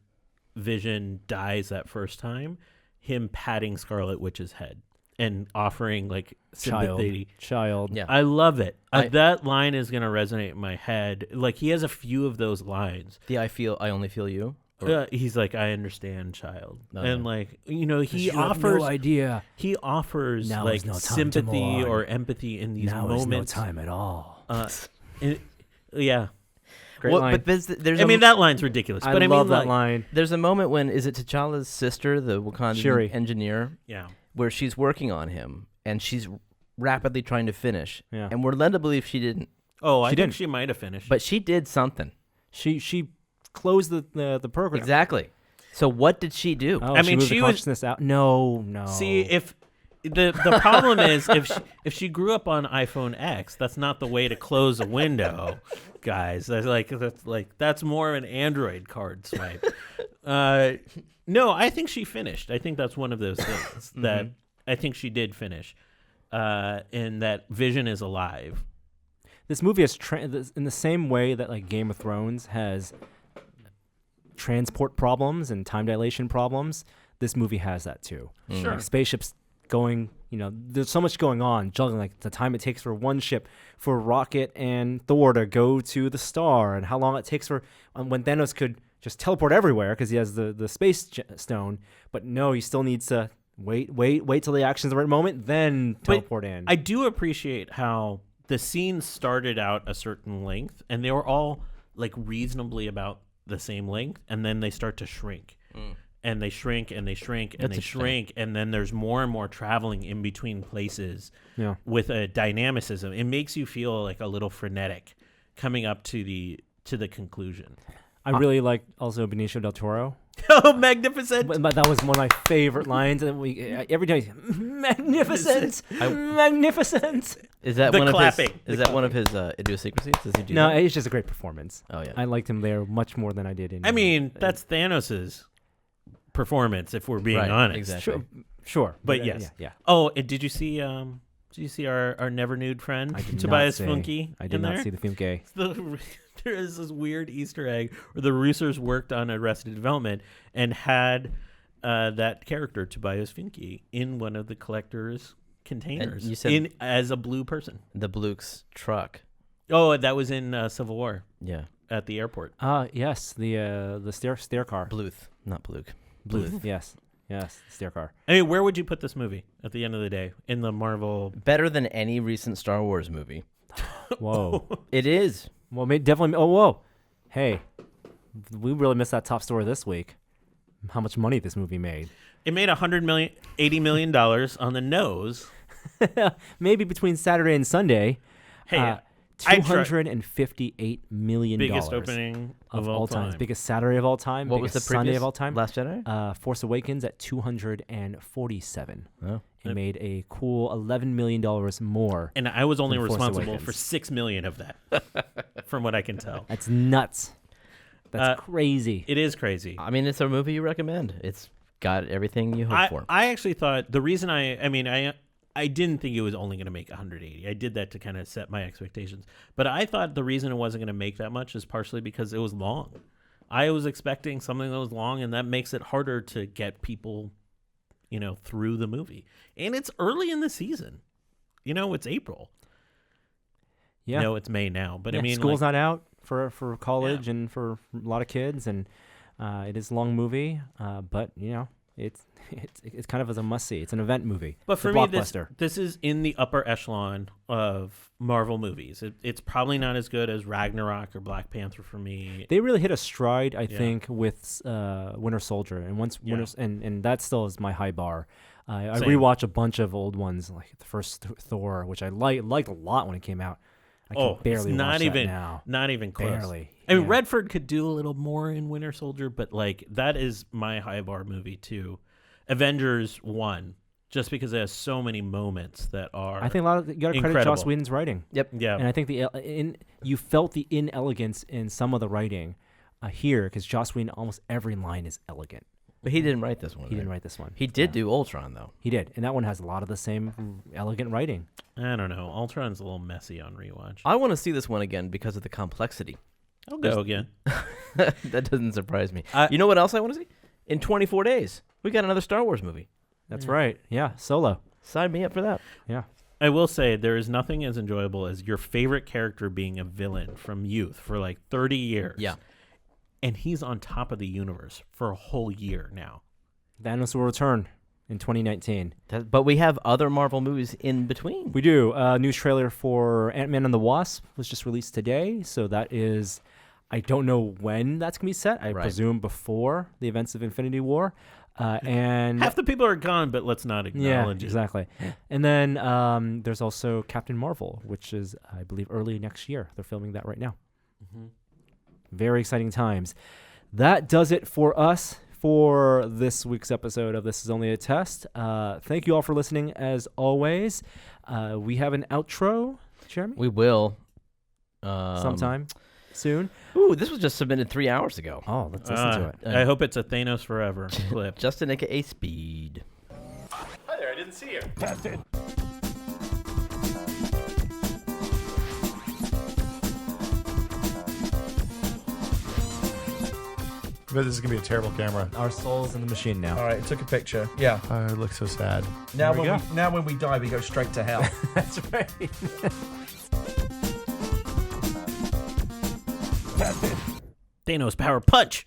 Vision dies that first time, him patting Scarlet Witch's head and offering like sympathy. Child. Yeah. I love it. That line is going to resonate in my head. Like he has a few of those lines. I only feel you. He's like, I understand, child. No, and no. like, he You have offers no idea. He offers Now like is no time to sympathy mourn. or empathy in these Now moments. is no time at all. Yeah. Great Well, line. but there's That line's ridiculous. I But love mean, that line. There's a moment when is it T'Challa's sister, the Wakandan Shuri. engineer, Yeah. where she's working on him and she's rapidly trying to finish. Yeah. And we're led to believe she didn't, Oh, I think didn't. she might have finished. but she did something. She closed the program. Exactly. So what did she do? Oh, I mean, moved she the was- consciousness out. No. See, if the problem is if she grew up on iPhone X, that's not the way to close a window, guys. That's more of an Android card swipe. No, I think she finished. I think that's one of those things that I think she did finish, and that Vision is alive. this movie has in the same way that like Game of Thrones has transport problems and time dilation problems. This movie has that too. Sure. Like spaceships going, there's so much going on, juggling like the time it takes for one ship, for Rocket and Thor to go to the star, and how long it takes for when Thanos could just teleport everywhere because he has the space stone, but no, he still needs to wait till the action's the right moment, then teleport in. I do appreciate how the scenes started out a certain length, and they were all like reasonably about the same length, and then they start to shrink. And they shrink and they shrink and they shrink, and then there's more and more traveling in between places with a dynamicism. It makes you feel like a little frenetic coming up to the conclusion. I really like also Benicio del Toro. Oh, magnificent! But that was one of my favorite lines. And every day, magnificent, magnificent. Is that The one clapping. of his? Is that one of his idiosyncrasies? Does he do No, that? it's just a great performance. Oh yeah. I liked him there much more than I did in. I mean, that's Thanos's performance, if we're being Right, honest. exactly. Sure. But yes. Yeah. Oh, and did you see our never nude friend I did Tobias not Funke? I did not see the film gay. There is this weird Easter egg where the Roosters worked on Arrested Development and had that character Tobias Funke in one of the collector's containers. And you said as a blue person. the Bluke's truck. Oh, that was in Civil War Yeah. at the airport. Yes, the stair car. Bluth, not Bluke. Bluth. Yes, the stair car. I mean, where would you put this movie at the end of the day in the Marvel? Better than any recent Star Wars movie. Whoa. It is. Well, definitely. Oh, whoa. Hey, we really missed that top story this week. How much money this movie made? It made $80 million on the nose. Maybe between Saturday and Sunday. Hey, $258 million. biggest opening of all time. Biggest Saturday of all time. What was the biggest Sunday previous of all time? Last Jedi? Force Awakens at 247. Oh. It made a cool $11 million more. And I was only than Force responsible Awakens. for $6 million of that, from what I can tell. That's nuts. That's crazy. It is crazy. I mean, it's a movie you recommend. It's got everything you hope for. I actually thought the reason I didn't think it was only going to make 180. I did that to kind of set my expectations. But I thought the reason it wasn't going to make that much is partially because it was long. I was expecting something that was long, and that makes it harder to get people, through the movie. And it's early in the season. It's April. Yeah. No, it's May now. But Yeah, I mean, school's not out for college and for a lot of kids, and it is a long movie. But it's kind of as a must see. It's an event movie. But It's for a me, blockbuster. this is in the upper echelon of Marvel movies. It's probably not as good as Ragnarok or Black Panther for me. They really hit a stride, I think, with Winter Soldier, and and that still is my high bar. I Same. rewatch a bunch of old ones, like the first Thor, which I liked a lot when it came out. I can barely it's not watch even that now. not even close. Barely. I mean, Yeah. Redford could do a little more in Winter Soldier, but that is my high bar movie too. Avengers 1, just because it has so many moments that are. I think you got to credit incredible. Joss Whedon's writing. Yep. Yeah. And I think you felt the inelegance in some of the writing here, because Joss Whedon, almost every line is elegant. But he didn't write this one. He didn't write this one. He did do Ultron, though. He did, and that one has a lot of the same elegant writing. I don't know. Ultron's a little messy on rewatch. I want to see this one again because of the complexity. I'll go again. That doesn't surprise me. I- You know what else I want to see? In 24 days, we got another Star Wars movie. That's right. Yeah, Solo. Sign me up for that. Yeah. I will say there is nothing as enjoyable as your favorite character being a villain from youth for like 30 years. Yeah. And he's on top of the universe for a whole year now. Thanos will return in 2019. But we have other Marvel movies in between. We do. News trailer for Ant-Man and the Wasp was just released today, so that is, I don't know when that's going to be set. I presume before the events of Infinity War. And Half the people are gone, but let's not acknowledge it. Exactly. And then there's also Captain Marvel, which is, I believe, early next year. They're filming that right now. Mm-hmm. Very exciting times. That does it for us for this week's episode of This Is Only a Test. Thank you all for listening, as always. We have an outro, Jeremy? We will. Sometime soon. Ooh, this was just submitted 3 hours ago. Oh, let's listen to it. I hope it's a Thanos Forever clip. Justin, aka Speed. Hi there, I didn't see you. bet this is going to be a terrible camera. Our soul's in the machine now. All right, it took a picture. Yeah. It looks so sad. Now There we when we die, we go straight to hell. That's right. Thanos power punch.